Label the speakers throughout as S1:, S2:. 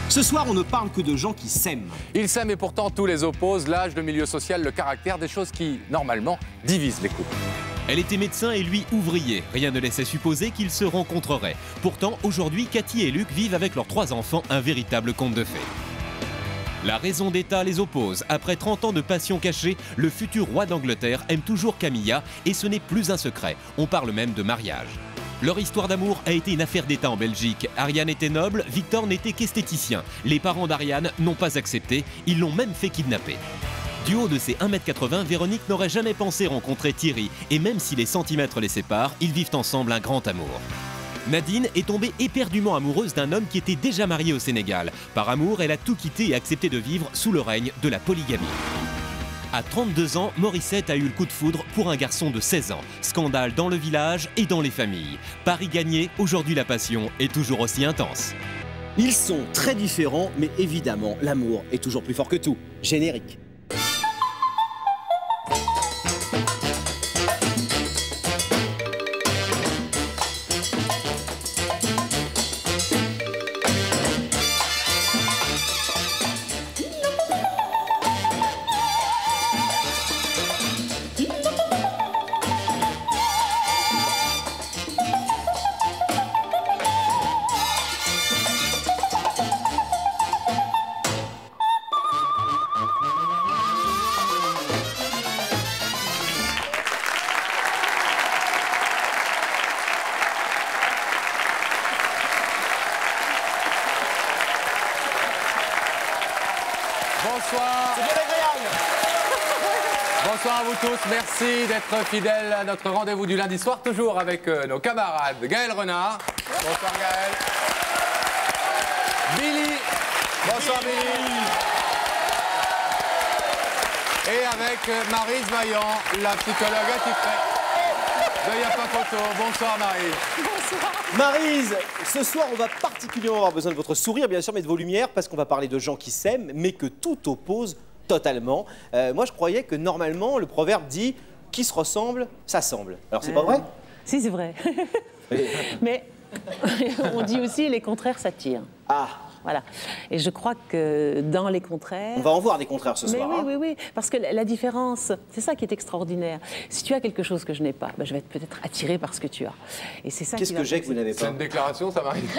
S1: Ce soir, on ne parle que de gens qui s'aiment.
S2: Ils s'aiment et pourtant tout les oppose, l'âge, le milieu social, le caractère, des choses qui, normalement, divisent les couples.
S3: Elle était médecin et lui ouvrier. Rien ne laissait supposer qu'ils se rencontreraient. Pourtant, aujourd'hui, Cathy et Luc vivent avec leurs 3 enfants un véritable conte de fées. La raison d'État les oppose. Après 30 ans de passion cachée, le futur roi d'Angleterre aime toujours Camilla et ce n'est plus un secret. On parle même de mariage. Leur histoire d'amour a été une affaire d'État en Belgique. Ariane était noble, Victor n'était qu'esthéticien. Les parents d'Ariane n'ont pas accepté, ils l'ont même fait kidnapper. Du haut de ses 1,80 m, Véronique n'aurait jamais pensé rencontrer Thierry. Et même si les centimètres les séparent, ils vivent ensemble un grand amour. Nadine est tombée éperdument amoureuse d'un homme qui était déjà marié au Sénégal. Par amour, elle a tout quitté et accepté de vivre sous le règne de la polygamie. À 32 ans, Morissette a eu le coup de foudre pour un garçon de 16 ans. Scandale dans le village et dans les familles. Paris gagné, aujourd'hui la passion est toujours aussi intense.
S1: Ils sont très différents, mais évidemment, l'amour est toujours plus fort que tout. Générique.
S2: Bonsoir. Bonsoir à vous tous, merci d'être fidèles à notre rendez-vous du lundi soir, toujours avec nos camarades Gaël Renard. Bonsoir Gaël. Billy. Bonsoir Billy. Et avec Maryse Vaillant, la psychologue attitrée de Y'a pas photo. Bonsoir Maryse.
S4: Bonsoir.
S1: Maryse, ce soir, on va particulièrement avoir besoin de votre sourire, bien sûr, mais de vos lumières, parce qu'on va parler de gens qui s'aiment, mais que tout oppose totalement. Moi, je croyais que normalement, le proverbe dit « qui se ressemble, s'assemble ». Alors, c'est pas vrai?
S4: Si, c'est vrai. Mais on dit aussi « les contraires s'attirent ».
S1: Ah.
S4: Voilà. Et je crois que dans les contraires...
S1: On va en voir des contraires ce soir.
S4: Oui,
S1: hein.
S4: oui, oui. Parce que la différence, c'est ça qui est extraordinaire. Si tu as quelque chose que je n'ai pas, ben je vais être peut-être attirée par ce que tu as. Et c'est ça.
S1: Qu'est-ce que j'ai que vous n'avez
S2: C'est
S1: pas?
S2: une déclaration, ça Maryse?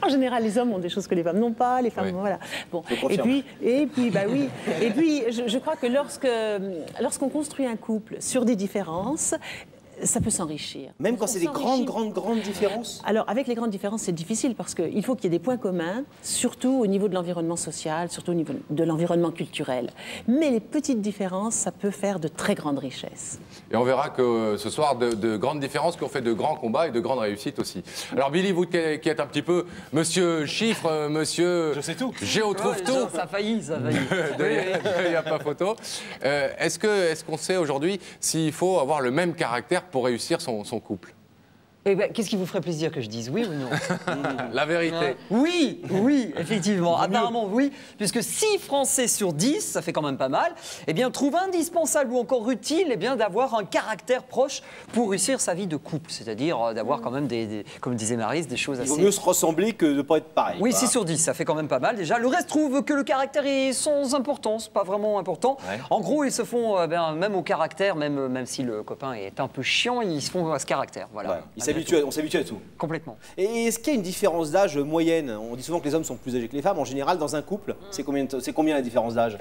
S4: En général, les hommes ont des choses que les femmes n'ont pas. Les femmes,
S2: Oui.
S4: voilà. Bon.
S1: Je confirme.
S4: Et puis, bah oui. Et puis, je crois que lorsqu'on construit un couple sur des différences, ça peut s'enrichir.
S1: Même quand c'est des grandes différences?
S4: Alors, avec les grandes différences, c'est difficile parce qu'il faut qu'il y ait des points communs, surtout au niveau de l'environnement social, surtout au niveau de l'environnement culturel. Mais les petites différences, ça peut faire de très grandes richesses.
S2: Et on verra que ce soir, de grandes différences qui ont fait de grands combats et de grandes réussites aussi. Alors Billy, vous qui êtes un petit peu monsieur chiffre, monsieur...
S5: Je sais tout.
S2: Géo trouve tout.
S6: Ça faillit, ça faillit.
S2: Il n'y a pas photo. Est-ce qu'on sait aujourd'hui s'il faut avoir le même caractère pour réussir son couple?
S6: Eh ben, qu'est-ce qui vous ferait plaisir que je dise oui ou non?
S2: La vérité.
S6: Oui, oui, effectivement. Apparemment, oui. Puisque 6 Français sur 10, ça fait quand même pas mal, eh bien, trouvent indispensable ou encore utile eh bien, d'avoir un caractère proche pour réussir sa vie de couple. C'est-à-dire d'avoir quand même, comme disait Maryse, des choses
S1: Il
S6: assez...
S1: vaut mieux se ressembler que de ne pas être pareil.
S6: Oui,
S1: quoi.
S6: 6 sur 10, ça fait quand même pas mal déjà. Le reste trouve que le caractère est sans importance, pas vraiment important.
S1: Ouais.
S6: En gros, ils se font, même au caractère, même si le copain est un peu chiant, ils se font à ce caractère. Voilà.
S1: Ouais. On s'habitue à tout.
S6: Complètement.
S1: Et est-ce qu'il y a une différence d'âge moyenne? On dit souvent que les hommes sont plus âgés que les femmes. En général, dans un couple, c'est combien la différence d'âge?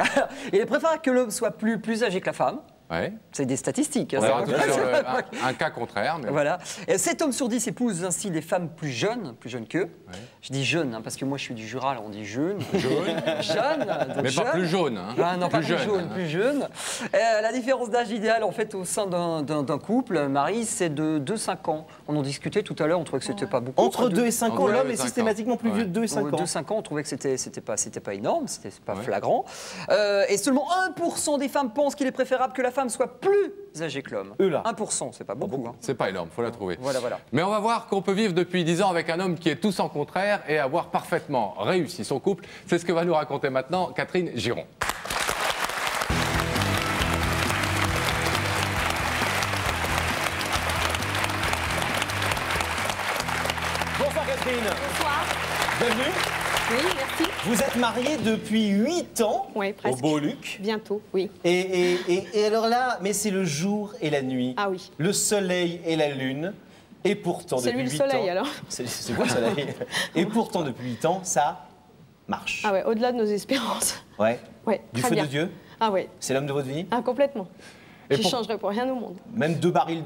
S6: Il est préférable que l'homme soit plus âgé que la femme.
S2: Ouais.
S6: C'est des statistiques.
S2: On
S6: hein,
S2: verra
S6: ça.
S2: tout à l'heure un cas contraire. Mais...
S6: Voilà. Et 7 hommes sur 10 épousent ainsi des femmes plus jeunes qu'eux. Ouais. Je dis jeunes, hein, parce que moi je suis du Jura, alors on dit jeune. Jeune.
S2: Mais pas plus jaune. Hein.
S6: Ah, non, pas plus jaune, plus jeune. La différence d'âge idéal en fait au sein d'un couple, Marie, c'est de 2-5 ans. On en discutait tout à l'heure, on trouvait que c'était pas beaucoup.
S1: Entre 2 et 5 ans,
S2: Entre
S1: l'homme
S2: 2 et
S1: est
S2: 5
S1: systématiquement plus vieux de 2 et 5 ans.
S6: 2-5 ans, on trouvait que c'était pas énorme, c'était pas flagrant. Et seulement 1% des femmes pensent qu'il est préférable que la femme soit plus âgée que l'homme. 1%, c'est pas beaucoup. Hein.
S2: C'est pas énorme, faut la trouver.
S6: Voilà.
S2: Mais on va voir qu'on peut vivre depuis 10 ans avec un homme qui est tout son contraire et avoir parfaitement réussi son couple. C'est ce que va nous raconter maintenant Catherine Giron.
S1: Bonsoir Catherine.
S4: Bonsoir.
S1: Bienvenue.
S5: Oui, merci.
S1: Vous êtes mariés depuis 8 ans
S5: Ouais,
S1: au
S5: presque.
S1: Beau Luc.
S5: Bientôt, oui.
S1: Et alors là, mais c'est le jour et la nuit.
S5: Ah oui.
S1: Le soleil et la lune. Et pourtant,
S5: C'est
S1: depuis
S5: lui le
S1: 8
S5: soleil,
S1: ans...
S5: alors.
S1: C'est quoi le soleil? Et pourtant, depuis 8 ans, ça marche.
S5: Ah ouais, au-delà de nos espérances.
S1: Ouais.
S5: Ouais,
S1: Du
S5: très
S1: feu
S5: bien.
S1: de Dieu?
S5: Ah ouais,
S1: C'est l'homme de votre vie?
S5: ah, complètement.
S2: Et
S5: Je
S2: pour-
S5: changerais pour rien au monde.
S1: Même 2 barils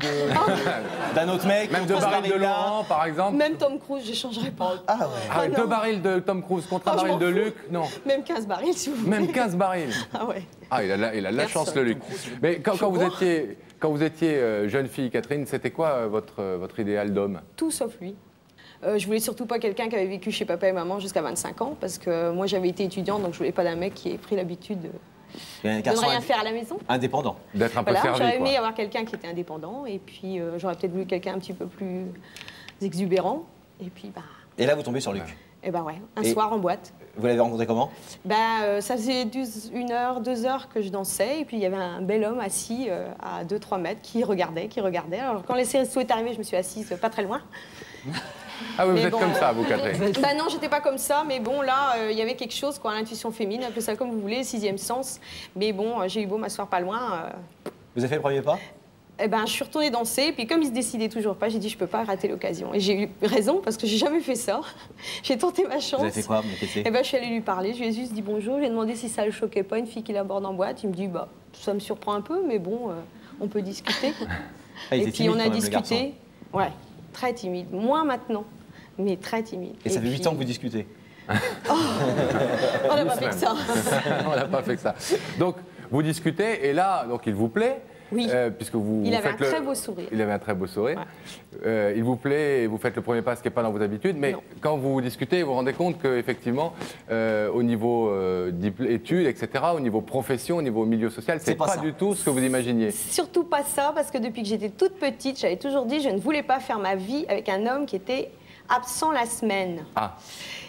S1: d'un autre mec?
S2: Même 2
S1: contre ce
S2: barils de
S1: baril-là.
S2: Laurent, par exemple.
S5: Même Tom Cruise, je changerais pas.
S1: Ah ouais.
S2: Ah,
S5: non.
S2: 2 barils de Tom Cruise contre un
S5: Oh, je
S2: baril
S5: m'en
S2: de
S5: fous.
S2: Luc, non.
S5: Même 15 barils, si vous voulez.
S2: Même 15 barils.
S5: Ah ouais.
S2: Ah, il a de la
S5: Personne.
S2: chance, le Luc. Mais quand vous étiez jeune fille, Catherine, c'était quoi votre idéal d'homme?
S5: Tout sauf lui. Je voulais surtout pas quelqu'un qui avait vécu chez papa et maman jusqu'à 25 ans, parce que moi j'avais été étudiante, donc je voulais pas d'un mec qui ait pris l'habitude de ne rien faire à la maison.
S1: Indépendant.
S2: D'être un peu
S5: Voilà,
S2: servi,
S5: j'aurais
S2: quoi.
S5: aimé avoir quelqu'un qui était indépendant, et puis j'aurais peut-être voulu quelqu'un un petit peu plus exubérant. Et puis, bah,
S1: Et là, vous tombez sur Luc.
S5: et bah ouais, un
S1: Et-
S5: soir en boîte.
S1: Vous l'avez rencontré comment?
S5: Ça faisait 1 heure, 2 heures que je dansais, et puis il y avait un bel homme assis à 2-3 mètres qui regardait. Alors quand les Céristos est arrivé, je me suis assise pas très loin.
S2: Ah oui, vous
S5: Mais
S2: êtes
S5: bon,
S2: comme ça, vous, Catherine.
S5: Bah non, j'étais pas comme ça, mais bon, là, il y avait quelque chose, quoi, l'intuition féminine, appelez ça comme vous voulez, 6e sens. Mais bon, j'ai eu beau m'asseoir pas loin.
S1: Vous avez fait le premier pas?
S5: Eh ben, je suis retournée danser, puis comme il se décidait toujours pas, j'ai dit je peux pas rater l'occasion. Et j'ai eu raison parce que j'ai jamais fait ça. J'ai tenté ma chance.
S1: Vous avez fait quoi? Vous mettez-
S5: Eh ben, je suis allée lui parler, je lui ai juste dit bonjour, je lui ai demandé si ça le choquait pas, une fille qui l'aborde en boîte. Il me dit bah ça me surprend un peu, mais bon, on peut discuter.
S1: Ah, il
S5: Et
S1: était
S5: puis
S1: timide
S5: on a
S1: quand même, le garçon.
S5: discuté. Ouais, très timide. Moins maintenant, mais très timide.
S1: Et ça fait 8
S5: puis-
S1: ans que vous discutez.
S5: On n'a pas fait que ça.
S2: On n'a pas fait que ça. Donc, vous discutez, et là, donc, il vous plaît.
S5: Oui.
S2: Puisque vous
S5: Il
S2: vous
S5: avait
S2: faites
S5: un très beau sourire.
S2: Il avait un très beau sourire. Il vous plaît et vous faites le premier pas, ce qui n'est pas dans vos habitudes. Mais
S5: Non.
S2: quand vous discutez, vous vous rendez compte qu'effectivement, au niveau études, etc., au niveau profession, au niveau milieu social, c'est
S1: pas
S2: pas
S1: ça.
S2: du tout ce que vous imaginiez.
S5: Surtout pas ça, parce que depuis que j'étais toute petite, j'avais toujours dit je ne voulais pas faire ma vie avec un homme qui était absent la semaine.
S2: Ah,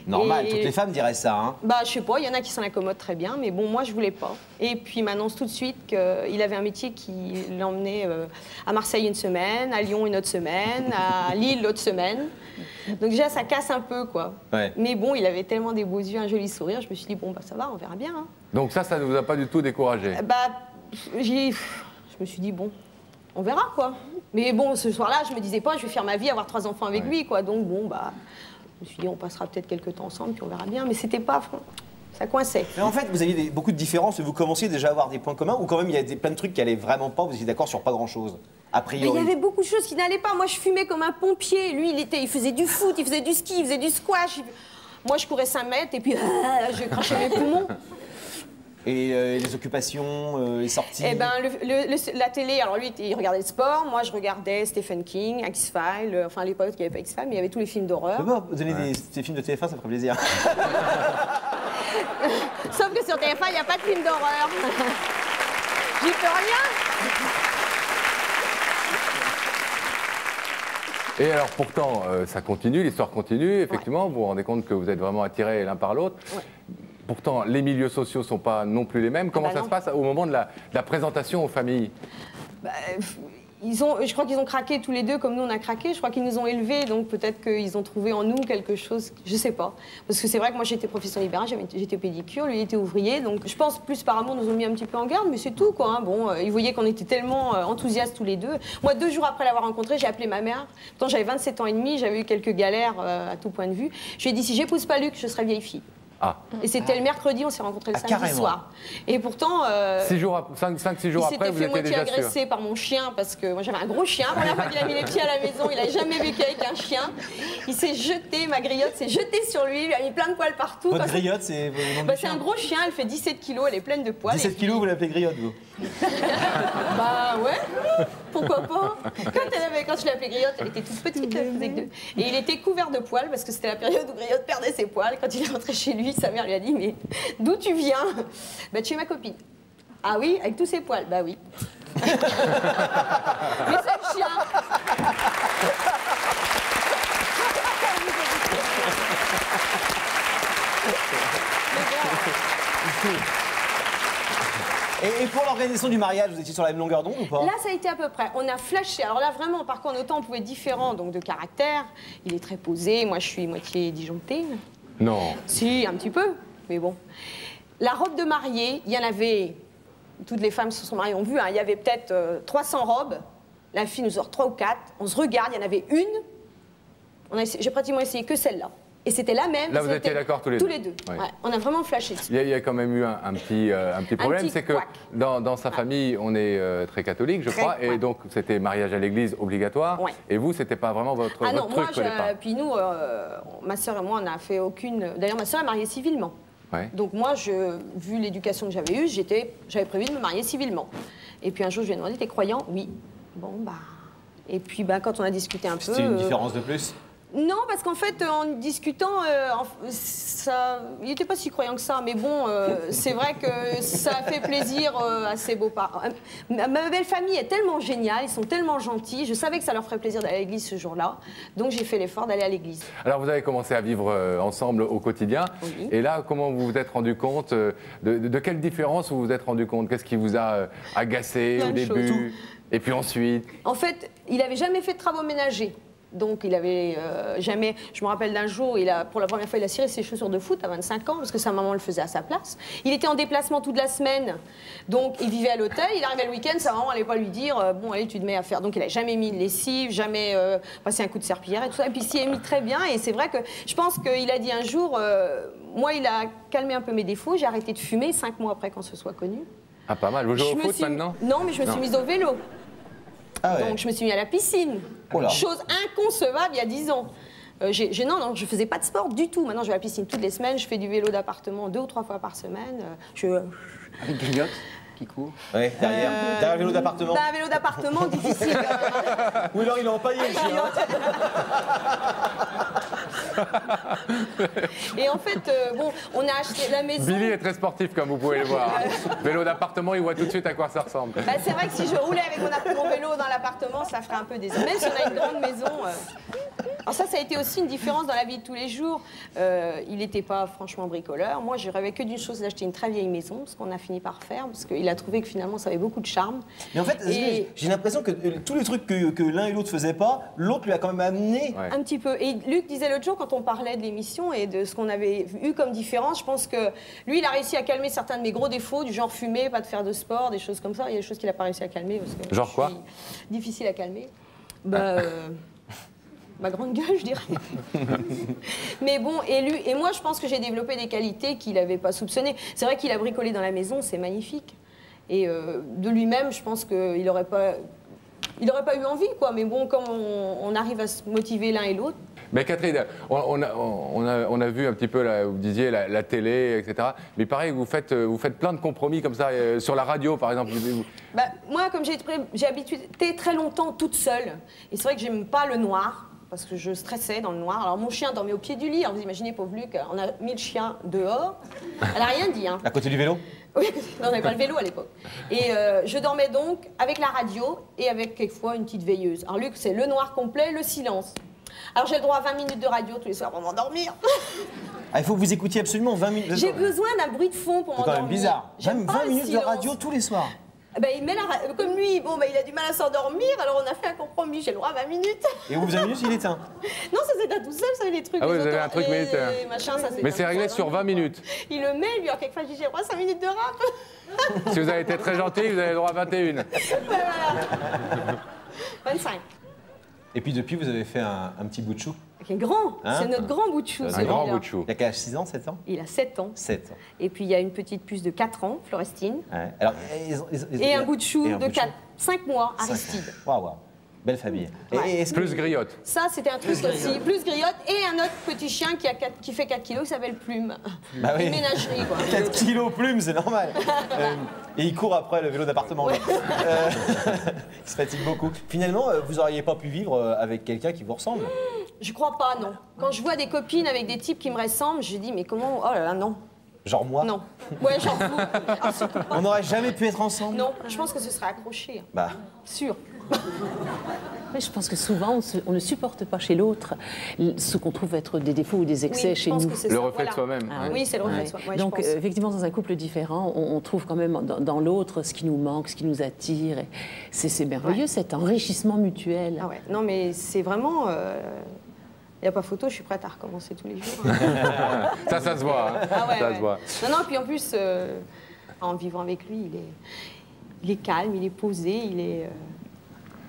S1: Normal,
S5: Et-
S1: toutes les femmes diraient ça. Hein.
S5: Bah, je sais pas, il y en a qui s'en accommodent très bien, mais bon, moi, je voulais pas. Et puis, il m'annonce tout de suite qu'il avait un métier qui l'emmenait à Marseille une semaine, à Lyon une autre semaine, à Lille l'autre semaine. Donc déjà, ça casse un peu, quoi.
S1: Ouais.
S5: Mais bon, il avait tellement des beaux yeux, un joli sourire, je me suis dit, bon, bah, ça va, on verra bien. Hein.
S2: donc ça ne vous a pas du tout découragé.
S5: Bah, je me suis dit, bon, on verra, quoi. Mais bon, ce soir-là, je me disais pas, je vais faire ma vie, avoir 3 enfants avec lui, quoi. Donc, bon, bah, je me suis dit, on passera peut-être quelques temps ensemble, puis on verra bien. Mais c'était pas... Ça coinçait.
S1: Mais en fait, vous aviez beaucoup de différences. Vous commenciez déjà à avoir des points communs ou quand même il y a plein de trucs qui allaient vraiment pas. Vous étiez d'accord sur pas grand-chose, a
S5: Mais il
S1: priori.
S5: y avait beaucoup de choses qui n'allaient pas. Moi, je fumais comme un pompier. Lui, il faisait du foot, il faisait du ski, il faisait du squash. Moi, je courais 5 mètres et puis je crachais mes poumons.
S1: Et les occupations, les sorties.
S5: Eh ben, la télé, alors lui, il regardait le sport. Moi, je regardais Stephen King, X-Files. Enfin, à l'époque, il n'y avait pas X-Files, mais il y avait tous les films d'horreur.
S1: Vous pouvez pas donner des films de TF1, ça me ferait plaisir.
S5: Sauf que sur TF1, il n'y a pas de films d'horreur. J'y peux rien.
S2: Et alors pourtant, ça continue, l'histoire continue, effectivement, vous vous rendez compte que vous êtes vraiment attirés l'un par l'autre.
S5: Ouais.
S2: Pourtant, les milieux sociaux ne sont pas non plus les mêmes. Comment
S5: bah
S2: ça
S5: non.
S2: se passe au moment de la présentation aux familles?
S5: Bah, je crois qu'ils ont craqué tous les deux comme nous on a craqué. Je crois qu'ils nous ont élevés, donc peut-être qu'ils ont trouvé en nous quelque chose, je sais pas. Parce que c'est vrai que moi j'étais professeure libérale, j'étais pédicure, lui il était ouvrier, donc je pense plus par amour nous ont mis un petit peu en garde, mais c'est tout quoi. Hein. Bon, ils voyaient qu'on était tellement enthousiastes tous les deux. Moi 2 jours après l'avoir rencontré, j'ai appelé ma mère. Pourtant j'avais 27 ans et demi, j'avais eu quelques galères à tout point de vue. Je lui ai dit si j'épouse pas Luc, je serai vieille fille.
S2: Ah,
S5: Et c'était le mercredi, on s'est rencontrés le samedi
S1: carrément.
S5: soir. Et pourtant.
S2: 5-6 jours
S5: Il
S2: après,
S5: s'était
S2: vous
S5: fait
S2: étiez
S5: moitié
S2: déjà sûr.
S5: agresser par mon chien parce que moi j'avais un gros chien. La première fois qu'il a mis les pieds à la maison, il n'a jamais vécu avec un chien. Il s'est jeté, ma griotte s'est jetée sur lui, il lui a mis plein de poils partout.
S1: Votre
S5: Quand-
S1: griotte, c'est vos noms de
S5: Bah, c'est
S1: chien.
S5: un gros chien, elle fait 17 kilos, elle est pleine de poils.
S1: 17
S5: Et puis-
S1: kilos, vous l'appelez griotte, vous.
S5: Bah ouais, pourquoi pas. Quand je l'ai appelée griotte, elle était toute petite, elle faisait que 2. Et il était couvert de poils parce que c'était la période où griotte perdait ses poils. Quand il est rentré chez lui, sa mère lui a dit mais d'où tu viens? Bah tu es ma copine. Ah oui, avec tous ses poils? Bah oui. Mais c'est le chien.
S1: Et pour l'organisation du mariage, vous étiez sur la même longueur d'onde ou pas?
S5: Là, ça a été à peu près. On a flashé. Alors là, vraiment, par contre, autant on pouvait être différent donc de caractère. Il est très posé. Moi, je suis moitié disjonctée.
S2: Non.
S5: Si, un petit peu, mais bon. La robe de mariée, il y en avait, toutes les femmes qui se sont mariées ont vu, hein, il y avait peut-être 300 robes. La fille nous sort 3 ou 4, on se regarde, il y en avait une. J'ai pratiquement essayé que celle-là. Et c'était la même.
S2: Là, vous étiez d'accord tous les deux?
S5: Tous les deux.
S2: Oui.
S5: Ouais, on a vraiment flashé dessus.
S2: Il y a quand même eu un petit problème, c'est que dans sa famille, on est très catholique, je crois, et donc c'était mariage à l'église obligatoire.
S5: Ouais.
S2: Et vous, c'était pas vraiment votre,
S5: Ah non,
S2: votre
S5: moi,
S2: truc au départ.
S5: puis nous, ma sœur et moi, on n'a fait aucune. D'ailleurs, ma sœur est mariée civilement.
S2: Ouais.
S5: Donc moi, vu l'éducation que j'avais eue, j'avais prévu de me marier civilement. Et puis un jour, je lui ai demandé, t'es croyant? Oui. Bon, bah. Et puis, bah, quand on a discuté un peu.
S1: C'était une différence de plus?
S5: Non, parce qu'en fait, en discutant, il n'était pas si croyant que ça. Mais bon, c'est vrai que ça a fait plaisir à ses beaux-parents. Ma belle famille est tellement géniale, ils sont tellement gentils. Je savais que ça leur ferait plaisir d'aller à l'église ce jour-là. Donc j'ai fait l'effort d'aller à l'église.
S2: Alors vous avez commencé à vivre ensemble au quotidien.
S5: Oui.
S2: Et là, comment vous vous êtes rendu compte de quelle différence vous vous êtes rendu compte? Qu'est-ce qui vous a agacé
S5: Plein
S2: au
S5: de
S2: début?
S5: choses.
S2: Et puis ensuite?
S5: En fait, il n'avait jamais fait de travaux ménagers. Donc il avait jamais... Je me rappelle d'un jour, pour la première fois, il a ciré ses chaussures de foot à 25 ans, parce que sa maman le faisait à sa place. Il était en déplacement toute la semaine, donc il vivait à l'hôtel. Il arrivait le week-end, sa maman n'allait pas lui dire bon, allez, tu te mets à faire. Donc il n'a jamais mis de lessive, jamais passé un coup de serpillière et tout ça. Et puis il s'y est mis très bien. Et c'est vrai que je pense qu'il a dit un jour, moi, il a calmé un peu mes défauts. J'ai arrêté de fumer 5 mois après qu'on se soit connus.
S2: Ah, pas mal. Vous jouez au foot maintenant?
S5: Non, mais je me suis mise au vélo.
S1: Ah ouais.
S5: Donc je me suis mis à la piscine.
S1: Oh là.
S5: Chose inconcevable il y a 10 ans. Non, je faisais pas de sport du tout. Maintenant, je vais à la piscine toutes les semaines. Je fais du vélo d'appartement 2 ou 3 fois par semaine.
S6: Avec Griotte qui court.
S1: Ouais, derrière le vélo d'appartement.
S5: Un vélo d'appartement, difficile.
S1: Ou alors il est empaillé, le chien.
S5: Et en fait, bon, on a acheté la maison.
S2: Billy est très sportif, comme vous pouvez le voir. Vélo d'appartement, il voit tout de suite à quoi ça ressemble.
S5: Bah, c'est vrai que si je roulais avec mon vélo dans l'appartement, ça ferait un peu des... Même si on a une grande maison... Alors ça a été aussi une différence dans la vie de tous les jours. Il n'était pas franchement bricoleur. Moi, je rêvais que d'une chose, d'acheter une très vieille maison, ce qu'on a fini par faire, parce qu'il a trouvé que finalement, ça avait beaucoup de charme.
S1: Mais en fait, j'ai l'impression que tous les trucs que l'un et l'autre faisaient pas, l'autre lui a quand même amené.
S2: Ouais.
S5: Un petit peu. Et Luc disait l'autre jour, quand on parlait de l'émission et de ce qu'on avait eu comme différence, je pense que lui, il a réussi à calmer certains de mes gros défauts, du genre fumer, pas de faire de sport, des choses comme ça. Il y a des choses qu'il n'a pas réussi à calmer. Parce que
S2: genre quoi?
S5: Difficile à calmer. Bah, ma grande gueule, je dirais. Mais bon, et moi, je pense que j'ai développé des qualités qu'il n'avait pas soupçonnées. C'est vrai qu'il a bricolé dans la maison, c'est magnifique. Et de lui-même, je pense qu'il n'aurait pas... Il n'aurait pas eu envie, quoi. Mais bon, comme on arrive à se motiver l'un et l'autre.
S2: Mais Catherine, on a vu un petit peu, là, vous disiez, la télé, etc. Mais pareil, vous faites plein de compromis comme ça, sur la radio, par exemple.
S5: Bah, moi, comme j'ai habité très longtemps toute seule, et c'est vrai que j'aime pas le noir, parce que je stressais dans le noir. Alors mon chien dormait au pied du lit. Alors vous imaginez, pauvre Luc, on a mis le chien dehors. Elle n'a rien dit, hein.
S1: À côté du vélo?
S5: Oui, on n'avait pas le vélo à l'époque. Et je dormais donc avec la radio et avec quelquefois une petite veilleuse. Alors Luc, c'est le noir complet, le silence. Alors j'ai le droit à 20 minutes de radio tous les soirs pour m'endormir.
S1: Ah, il faut que vous écoutiez absolument 20 minutes.
S5: J'ai besoin d'un bruit de fond pour
S1: C'est
S5: m'endormir.
S1: quand même bizarre.
S5: J'aime pas
S1: 20
S5: le
S1: minutes de
S5: silence.
S1: radio tous les soirs.
S5: Ben, il met comme lui, bon, ben, il a du mal à s'endormir, alors on a fait un compromis, j'ai le droit à 20 minutes.
S1: Et au bout de 20 minutes, il éteint.
S5: Non, ça s'éteint tout seul, ça fait des trucs.
S2: Ah oui,
S5: les
S2: vous avez
S5: autos-
S2: un truc
S5: et
S2: militaire.
S5: machin, ça s'éteint
S2: Mais c'est
S5: tout
S2: réglé
S5: seul,
S2: sur
S5: hein.
S2: 20 minutes.
S5: Il le met, lui, alors quelquefois, j'ai le droit à 5 minutes de rap.
S2: Si vous avez été très gentil, vous avez le droit à 21.
S5: Ben, voilà. 25.
S1: Et puis depuis, vous avez fait un petit bout de chou.
S5: Qui est grand,
S1: Hein
S5: c'est notre grand bout de chou.
S2: Un grand
S5: celui-là.
S2: bout de chou.
S1: Il a quel âge, 6 ans, 7 ans?
S5: Il a 7 ans.
S1: 7 ans.
S5: Et puis il y a une petite puce de 4 ans, Florestine.
S1: Ouais. Alors,
S5: Et un bout de chou
S1: et un bout
S5: de 5 mois,
S1: Cinq.
S5: Aristide.
S1: Waouh, waouh. Belle famille.
S5: Ouais.
S1: Et est-ce que-
S2: Plus griotte.
S5: Ça, c'était un truc aussi. Plus griotte et un autre petit chien qui fait 4 kilos qui s'appelle Plume.
S1: Bah oui.
S5: Une ménagerie, quoi.
S1: 4 kilos plume, c'est normal. Et il court après le vélo d'appartement. lui. Il se fatigue beaucoup. Finalement, vous n'auriez pas pu vivre avec quelqu'un qui vous ressemble?
S5: Je crois pas, non. Quand je vois des copines avec des types qui me ressemblent, je dis, mais comment... Oh là là, non.
S1: Genre moi?
S5: Non. Ouais, j'en fous. Ah, surtout pas.
S1: On n'aurait jamais pu être ensemble?
S5: Non, je pense que ce serait accroché.
S1: Bah,
S5: Sûr.
S4: Oui, je pense que souvent, on ne supporte pas chez l'autre ce qu'on trouve être des défauts ou des excès
S5: Oui, je
S4: chez
S5: pense
S4: nous.
S5: que c'est
S2: Le
S5: ça,
S2: reflet de
S5: voilà.
S2: soi-même.
S4: Ah
S2: Ouais.
S5: Oui, c'est le reflet
S4: Ouais.
S5: de soi. Ouais,
S4: Donc,
S5: je pense.
S4: effectivement, dans un couple différent, on trouve quand même dans l'autre ce qui nous manque, ce qui nous attire. Et c'est merveilleux,
S5: Ouais.
S4: cet enrichissement mutuel.
S5: Ah ouais. Non, mais c'est vraiment... Il n'y a pas photo, je suis prête à recommencer tous les jours.
S2: Ça se voit. Hein.
S5: Ah ouais,
S2: Ça
S5: ouais.
S2: se voit.
S5: Non, puis en plus, en vivant avec lui, il est calme, il est posé,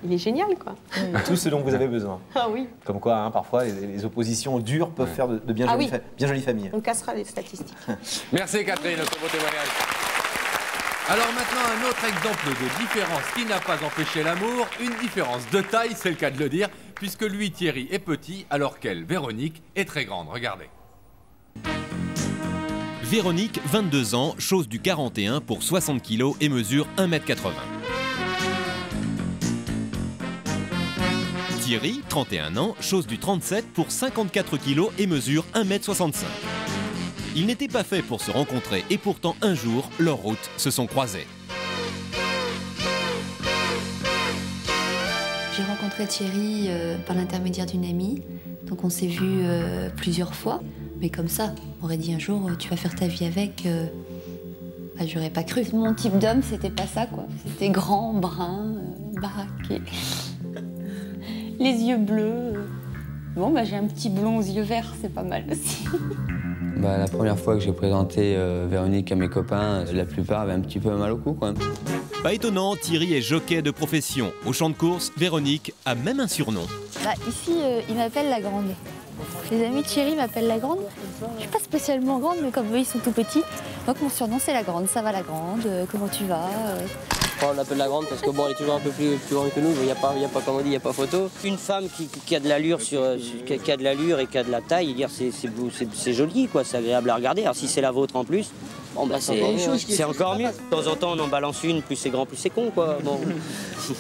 S5: il est génial, quoi.
S1: Tout ce dont vous avez besoin.
S5: Ah oui,
S1: Comme quoi, hein, parfois, les oppositions dures peuvent faire de bien,
S5: Ah
S1: jolies
S5: oui.
S1: bien jolies familles.
S5: on cassera les statistiques.
S2: Merci Catherine pour vos témoignages.
S3: Alors maintenant, un autre exemple de différence qui n'a pas empêché l'amour, une différence de taille, c'est le cas de le dire, puisque lui, Thierry, est petit, alors qu'elle, Véronique, est très grande. Regardez. Véronique, 22 ans, chose du 41 pour 60 kg et mesure 1,80 m. Thierry, 31 ans, chose du 37 pour 54 kg et mesure 1,65 m. Ils n'étaient pas faits pour se rencontrer et pourtant un jour, leurs routes se sont croisées.
S7: J'ai rencontré Thierry par l'intermédiaire d'une amie, donc on s'est vus plusieurs fois. Mais comme ça, on aurait dit un jour, tu vas faire ta vie avec, bah, j'aurais pas cru. Mon type d'homme, c'était pas ça, quoi. C'était grand, brun, baraqué, les yeux bleus. Bon, bah, j'ai un petit blond aux yeux verts, c'est pas mal aussi.
S8: Bah, la première fois que j'ai présenté Véronique à mes copains, la plupart avaient un petit peu mal au cou, quoi.
S3: Pas étonnant, Thierry est jockey de profession. Au champ de course, Véronique a même un surnom.
S7: Bah, ici, il m'appelle la grande. Les amis de Thierry m'appellent la grande. Je suis pas spécialement grande, mais comme eux, ils sont tout petits. Donc mon surnom, c'est la grande. Ça va, la grande? Comment tu vas?
S9: On l'appelle la grande parce que bon, elle est toujours un peu plus grande que nous. Il n'y a pas, comme on dit, il n'y a pas photo. Une femme qui a de l'allure qui a de l'allure et qui a de la taille, dire c'est joli, quoi. C'est agréable à regarder. Alors si c'est la vôtre en plus, bon, bah, c'est encore mieux. De temps en temps, on en balance une. Plus c'est grand, plus c'est con, quoi. Bon.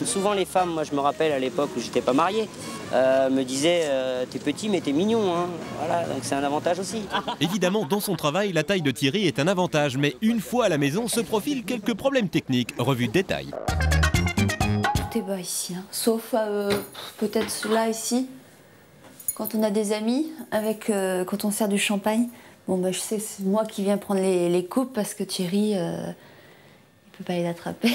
S9: Souvent les femmes, moi je me rappelle à l'époque où j'étais pas marié, me disaient t'es petit mais t'es mignon, hein. Voilà, donc c'est un avantage aussi.
S3: Évidemment, dans son travail, la taille de Thierry est un avantage, mais une fois à la maison se profilent quelques problèmes techniques. Revue de détail.
S7: Tout est bas ici, hein. Sauf peut-être là, ici. Quand on a des amis, quand on sert du champagne, bon, bah, je sais que c'est moi qui viens prendre les coupes parce que Thierry, il peut pas les attraper.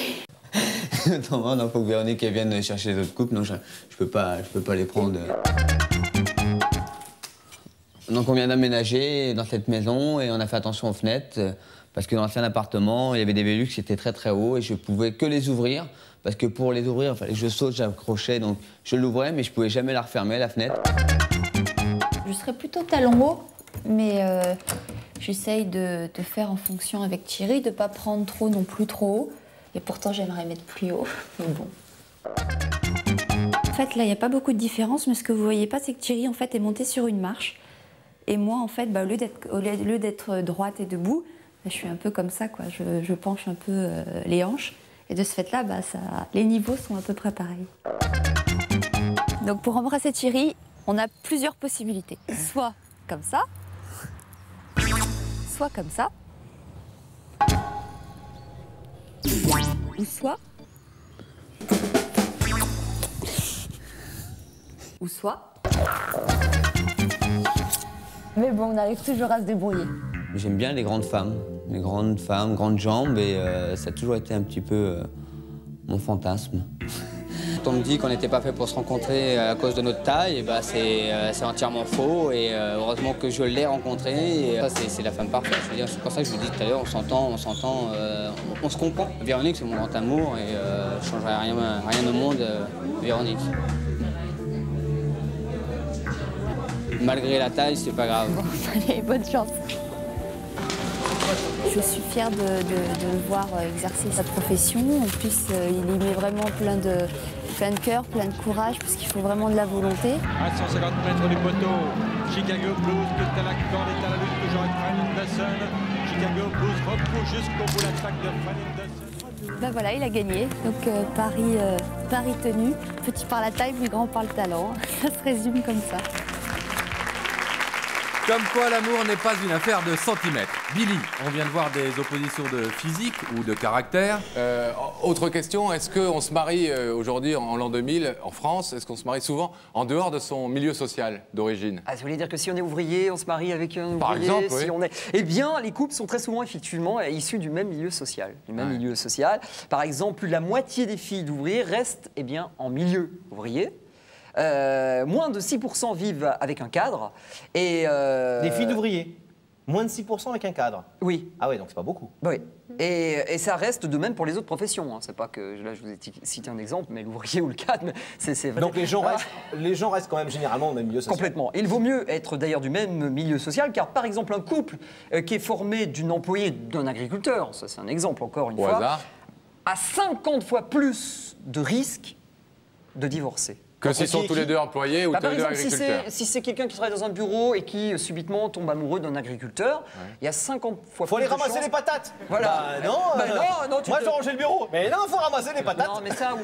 S8: Non, faut que Véronique elle vienne chercher les autres coupes. Non, je peux pas les prendre. Donc on vient d'aménager dans cette maison et on a fait attention aux fenêtres parce que dans l'ancien appartement, il y avait des Velux qui étaient très très hauts et je pouvais que les ouvrir parce que pour les ouvrir, il fallait que je saute, j'accrochais, donc je l'ouvrais mais je pouvais jamais la refermer, la fenêtre.
S7: Je serais plutôt talon haut, mais j'essaye de faire en fonction avec Thierry, de pas prendre trop non plus trop haut. Et pourtant, j'aimerais mettre plus haut, mais bon. En fait, là, il n'y a pas beaucoup de différence, mais ce que vous voyez pas, c'est que Thierry, en fait, est monté sur une marche. Et moi, en fait, bah, au lieu d'être droite et debout, bah, je suis un peu comme ça, quoi. Je penche un peu les hanches. Et de ce fait-là, bah, les niveaux sont à peu près pareils. Donc, pour embrasser Thierry, on a plusieurs possibilités. Soit comme ça, soit comme ça. Ou soit. Mais bon, on arrive toujours à se débrouiller.
S8: J'aime bien les grandes femmes, grandes jambes et ça a toujours été un petit peu mon fantasme. Quand on me dit qu'on n'était pas fait pour se rencontrer à cause de notre taille, bah c'est entièrement faux et heureusement que je l'ai rencontré. Et ça, c'est la femme parfaite. Je veux dire, c'est pour ça que je vous dis tout à l'heure, on se comprend. Véronique, c'est mon grand amour et je ne changerai rien au monde, Véronique. Malgré la taille, c'est pas grave.
S7: Bon, allez, bonne chance. Je suis fière de le voir exercer sa profession. En plus, il y met vraiment plein de cœur, plein de courage, parce qu'il faut vraiment de la volonté.
S10: À 150 mètres du poteau, Chicago Blues, que la corde est à la lutte, toujours avec Fran Henderson. Chicago Blues repousse jusqu'au bout l'attaque de Fran Henderson.
S7: Ben voilà, il a gagné. Donc Paris tenu. Petit par la taille, mais grand par le talent. Ça se résume comme ça.
S3: Comme quoi l'amour n'est pas une affaire de centimètres. Billy, on vient de voir des oppositions de physique ou de caractère.
S2: Autre question, est-ce qu'on se marie aujourd'hui, en l'an 2000, en France, est-ce qu'on se marie souvent en dehors de son milieu social d'origine?
S6: Ah, ça voulait dire que si on est ouvrier, on se marie avec un ouvrier.
S2: Par exemple, oui.
S6: Si on est... Eh bien, les couples sont très souvent effectivement issus du même milieu social. Milieu social. Par exemple, plus de la moitié des filles d'ouvriers restent en milieu ouvrier. Moins de 6% vivent avec un cadre. Et,
S1: Des filles d'ouvriers. Moins de 6% avec un cadre.
S6: Oui.
S1: Ah ouais, donc c'est pas beaucoup.
S6: Oui. Et ça reste de même pour les autres professions. Hein. C'est pas que là je vous ai cité un exemple, mais l'ouvrier ou le cadre, c'est vrai.
S1: Donc les gens restent quand même généralement dans le même milieu social.
S6: Complètement. Il vaut mieux être d'ailleurs du même milieu social, car par exemple un couple qui est formé d'une employée d'un agriculteur, ça c'est un exemple encore une fois, a 50 fois plus de risques de divorcer.
S2: Que s'ils sont tous les deux employés ou tous les deux agriculteurs.
S6: Si c'est quelqu'un qui travaille dans un bureau et qui subitement tombe amoureux d'un agriculteur, il y a 50 fois plus de chances...
S1: Faut aller ramasser les patates.
S6: Voilà.
S1: Non, moi je dois ranger le bureau. Mais non, faut ramasser les patates.
S6: Non, mais ça,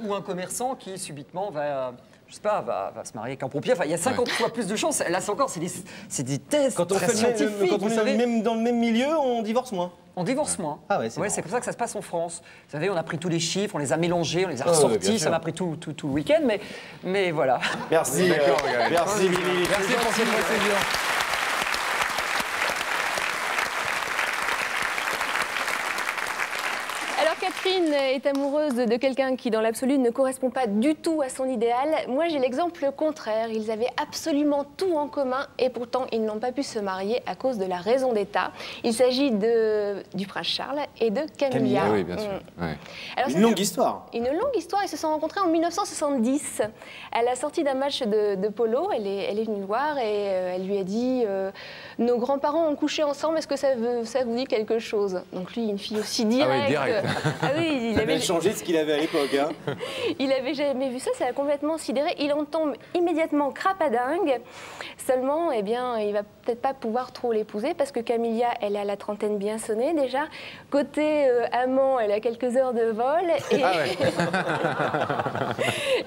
S6: ou un commerçant qui subitement va... Je sais pas, va se marier avec un pompier. Enfin, il y a 50 fois plus de chances. Là, c'est encore, c'est des tests
S1: quand on fait
S6: scientifiques.
S1: Quand on est même dans le même milieu, on divorce moins.
S6: On divorce moins.
S1: Ah ouais,
S6: c'est comme ça que ça se passe en France. Vous savez, on a pris tous les chiffres, on les a mélangés, on les a ressortis. Ça m'a pris tout le week-end, mais voilà.
S1: Merci. Merci, Lili.
S2: Merci pour cette précision.
S11: Catherine est amoureuse de quelqu'un qui, dans l'absolu, ne correspond pas du tout à son idéal. Moi, j'ai l'exemple contraire. Ils avaient absolument tout en commun et pourtant, ils n'ont pas pu se marier à cause de la raison d'État. Il s'agit du prince Charles et de Camilla.
S2: Oui, bien sûr. Ouais.
S11: Alors,
S1: une longue histoire.
S11: Une longue histoire. Ils se sont rencontrés en 1970. À la sortie d'un match de polo, elle est venue le voir et elle lui a dit nos grands-parents ont couché ensemble, est-ce que ça vous dit quelque chose? Donc lui, une fille aussi directe.
S2: Ah oui, direct.
S11: Ah oui,
S1: il avait changé de ce qu'il avait à l'époque. Hein.
S11: Il n'avait jamais vu ça, ça l'a complètement sidéré. Il en tombe immédiatement crapadingue. Seulement, eh bien, il va peut-être pas pouvoir trop l'épouser parce que Camilla, elle a la trentaine bien sonnée déjà. Côté amant, elle a quelques heures de vol. Et,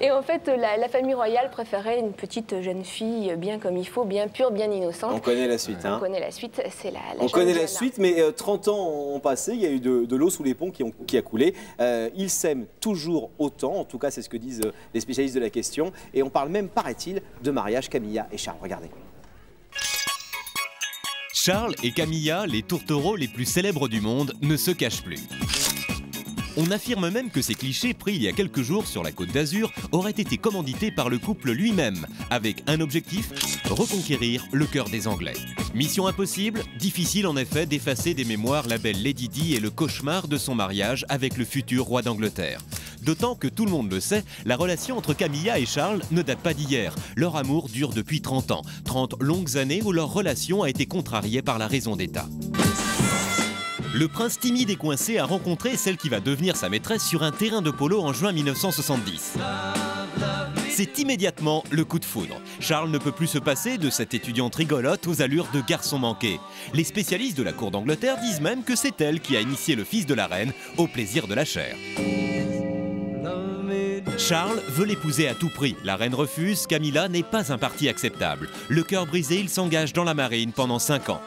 S11: et en fait, la famille royale préférait une petite jeune fille bien comme il faut, bien pure, bien innocente.
S1: On connaît la suite. Hein.
S11: On connaît la suite, c'est la
S1: On connaît la suite, mais 30 ans ont passé, il y a eu de l'eau sous les ponts qui a coulé. Ils s'aiment toujours autant, en tout cas c'est ce que disent les spécialistes de la question. Et on parle même, paraît-il, de mariage Camilla et Charles. Regardez.
S3: Charles et Camilla, les tourtereaux les plus célèbres du monde, ne se cachent plus. On affirme même que ces clichés pris il y a quelques jours sur la Côte d'Azur auraient été commandités par le couple lui-même, avec un objectif, reconquérir le cœur des Anglais. Mission impossible, difficile en effet d'effacer des mémoires la belle Lady Di et le cauchemar de son mariage avec le futur roi d'Angleterre. D'autant que tout le monde le sait, la relation entre Camilla et Charles ne date pas d'hier. Leur amour dure depuis 30 ans, 30 longues années où leur relation a été contrariée par la raison d'État. Le prince timide et coincé a rencontré celle qui va devenir sa maîtresse sur un terrain de polo en juin 1970. C'est immédiatement le coup de foudre. Charles ne peut plus se passer de cette étudiante rigolote aux allures de garçon manqué. Les spécialistes de la cour d'Angleterre disent même que c'est elle qui a initié le fils de la reine au plaisir de la chair. Charles veut l'épouser à tout prix. La reine refuse, Camilla n'est pas un parti acceptable. Le cœur brisé, il s'engage dans la marine pendant 5 ans.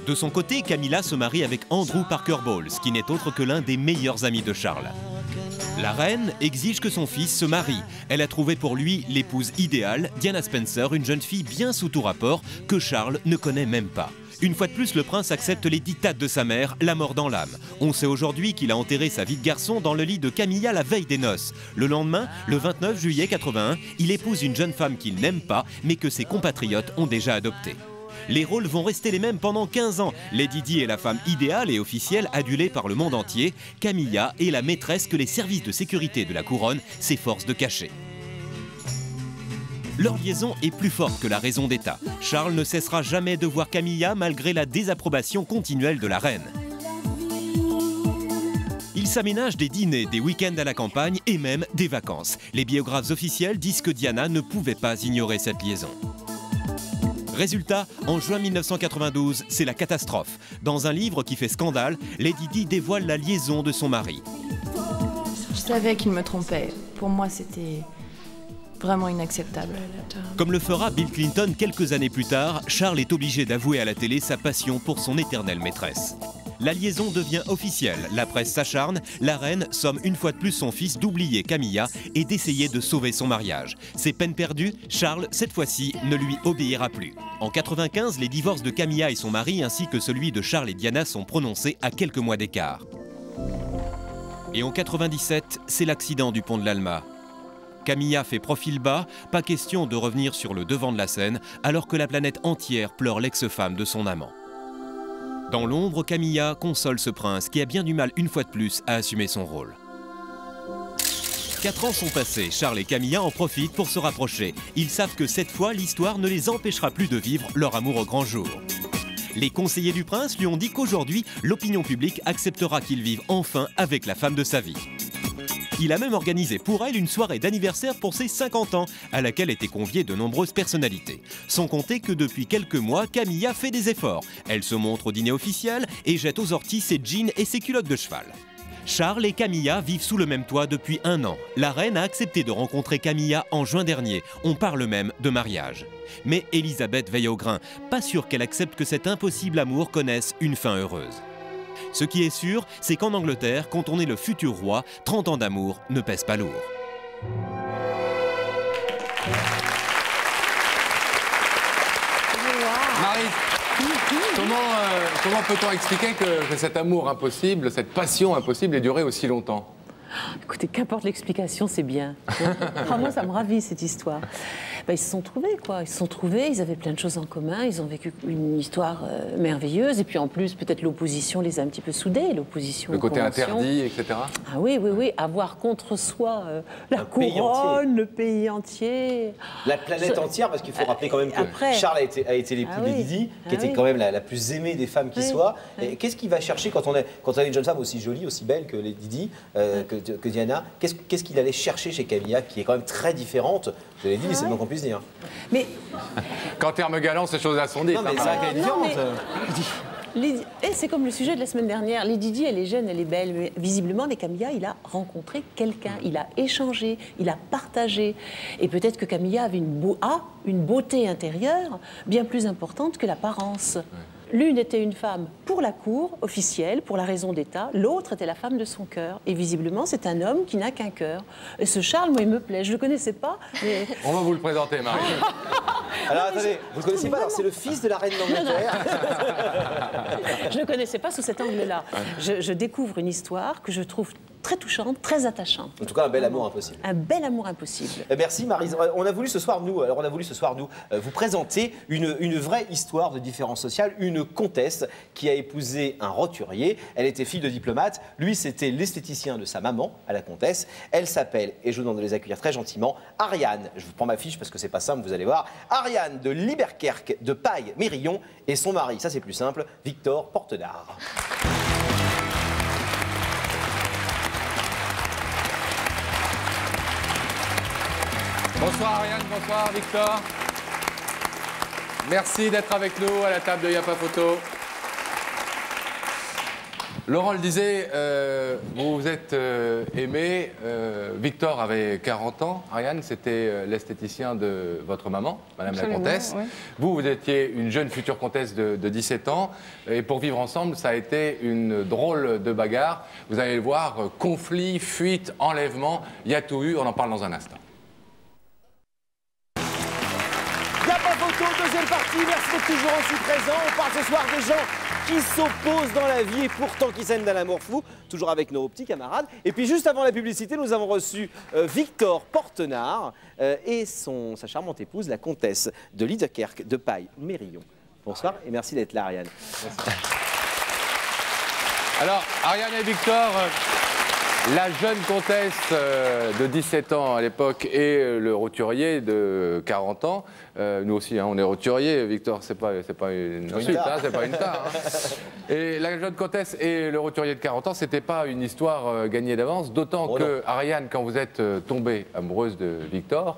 S3: De son côté, Camilla se marie avec Andrew Parker Bowles, qui n'est autre que l'un des meilleurs amis de Charles. La reine exige que son fils se marie. Elle a trouvé pour lui l'épouse idéale, Diana Spencer, une jeune fille bien sous tout rapport que Charles ne connaît même pas. Une fois de plus, le prince accepte les dictats de sa mère, la mort dans l'âme. On sait aujourd'hui qu'il a enterré sa vie de garçon dans le lit de Camilla la veille des noces. Le lendemain, le 29 juillet 81, il épouse une jeune femme qu'il n'aime pas, mais que ses compatriotes ont déjà adoptée. Les rôles vont rester les mêmes pendant 15 ans. Lady Di est la femme idéale et officielle adulée par le monde entier. Camilla est la maîtresse que les services de sécurité de la couronne s'efforcent de cacher. Leur liaison est plus forte que la raison d'État. Charles ne cessera jamais de voir Camilla malgré la désapprobation continuelle de la reine. Ils s'aménagent des dîners, des week-ends à la campagne et même des vacances. Les biographes officiels disent que Diana ne pouvait pas ignorer cette liaison. Résultat, en juin 1992, c'est la catastrophe. Dans un livre qui fait scandale, Lady Di dévoile la liaison de son mari.
S12: Je savais qu'il me trompait. Pour moi, c'était vraiment inacceptable.
S3: Comme le fera Bill Clinton quelques années plus tard, Charles est obligé d'avouer à la télé sa passion pour son éternelle maîtresse. La liaison devient officielle, la presse s'acharne, la reine somme une fois de plus son fils d'oublier Camilla et d'essayer de sauver son mariage. C'est peine perdue, Charles, cette fois-ci, ne lui obéira plus. En 95, les divorces de Camilla et son mari ainsi que celui de Charles et Diana sont prononcés à quelques mois d'écart. Et en 97, c'est l'accident du pont de l'Alma. Camilla fait profil bas, pas question de revenir sur le devant de la scène, alors que la planète entière pleure l'ex-femme de son amant. Dans l'ombre, Camilla console ce prince qui a bien du mal une fois de plus à assumer son rôle. 4 ans sont passés, Charles et Camilla en profitent pour se rapprocher. Ils savent que cette fois, l'histoire ne les empêchera plus de vivre leur amour au grand jour. Les conseillers du prince lui ont dit qu'aujourd'hui, l'opinion publique acceptera qu'il vive enfin avec la femme de sa vie. Il a même organisé pour elle une soirée d'anniversaire pour ses 50 ans, à laquelle étaient conviées de nombreuses personnalités. Sans compter que depuis quelques mois, Camilla fait des efforts. Elle se montre au dîner officiel et jette aux orties ses jeans et ses culottes de cheval. Charles et Camilla vivent sous le même toit depuis 1 an. La reine a accepté de rencontrer Camilla en juin dernier. On parle même de mariage. Mais Elisabeth veille au grain, pas sûre qu'elle accepte que cet impossible amour connaisse une fin heureuse. Ce qui est sûr, c'est qu'en Angleterre, quand on est le futur roi, 30 ans d'amour ne pèsent pas lourd.
S2: Marie, comment peut-on expliquer que cet amour impossible, cette passion impossible ait duré aussi longtemps?
S4: Écoutez, qu'importe l'explication, c'est bien. Moi, ça me ravit, cette histoire. Ils se sont trouvés, quoi. Ils se sont trouvés, ils avaient plein de choses en commun, ils ont vécu une histoire merveilleuse. Et puis, en plus, peut-être l'opposition les a un petit peu soudés, l'opposition.
S2: Le côté interdit, etc.
S4: Ah oui, oui, oui. Avoir contre soi la couronne, le pays entier.
S1: La planète entière, parce qu'il faut rappeler quand même que Charles a été l'époux de Didi, qui était quand même la plus aimée des femmes qui soit. Qu'est-ce qu'il va chercher quand on a une jeune femme aussi jolie, aussi belle que les Didi, que Diana? Qu'est-ce qu'il allait chercher chez Camilla, qui est quand même très différente de les Didi, c'est le moins qu'on puisse dire.
S4: Mais
S2: qu'en termes galants, ces choses-là sont dites.
S1: Non, mais ça est différente.
S4: C'est comme le sujet de la semaine dernière. Les Didi, elle est jeune, elle est belle, mais visiblement, avec Camilla, il a rencontré quelqu'un, il a échangé, il a partagé. Et peut-être que Camilla avait une beauté intérieure bien plus importante que l'apparence. L'une était une femme pour la cour officielle, pour la raison d'État. L'autre était la femme de son cœur. Et visiblement, c'est un homme qui n'a qu'un cœur. Et ce Charles, moi, il me plaît. Je ne le connaissais pas, mais...
S2: On va vous le présenter, Marie.
S1: Alors, attendez, vous ne le connaissez pas? C'est le fils de la reine d'Angleterre.
S4: Je ne le connaissais pas sous cet angle-là. Je découvre une histoire que je trouve très touchante, très attachante.
S1: En tout cas, un bel amour impossible.
S4: Un bel amour impossible.
S1: Merci Marie. On a voulu ce soir, nous, vous présenter une vraie histoire de différence sociale, une comtesse qui a épousé un roturier. Elle était fille de diplomate. Lui, c'était l'esthéticien de sa maman, à la comtesse. Elle s'appelle, et je vous demande de les accueillir très gentiment, Ariane. Je vous prends ma fiche parce que c'est pas simple, vous allez voir. Ariane de Liberkerque de Paille-Mérillon et son mari, ça c'est plus simple, Victor Portenard.
S2: Bonsoir Ariane, bonsoir Victor. Merci d'être avec nous à la table de Y a pas photo. Laurent le disait, vous vous êtes aimés. Victor avait 40 ans. Ariane, c'était l'esthéticien de votre maman, Madame la Comtesse.
S12: Oui.
S2: Vous étiez une jeune future comtesse de 17 ans. Et pour vivre ensemble, ça a été une drôle de bagarre. Vous allez le voir, conflit, fuite, enlèvement. Il y a tout eu, on en parle dans un instant.
S1: Y a pas photo, deuxième partie, merci d'être toujours aussi présent. On parle ce soir des gens qui s'opposent dans la vie et pourtant qui s'aiment d'un amour fou, toujours avec nos petits camarades. Et puis juste avant la publicité, nous avons reçu Victor Portenard et sa charmante épouse, la comtesse de Liederkerk de Paille-Mérillon. Bonsoir et merci d'être là, Ariane. Merci.
S2: Alors, Ariane et Victor, la jeune comtesse de 17 ans à l'époque et le roturier de 40 ans. Nous aussi, hein, on est roturier, Victor, c'est pas une insulte, hein, c'est pas une tare. Hein. Et la jeune comtesse et le roturier de 40 ans, c'était pas une histoire gagnée d'avance, d'autant que, Ariane, quand vous êtes tombée amoureuse de Victor,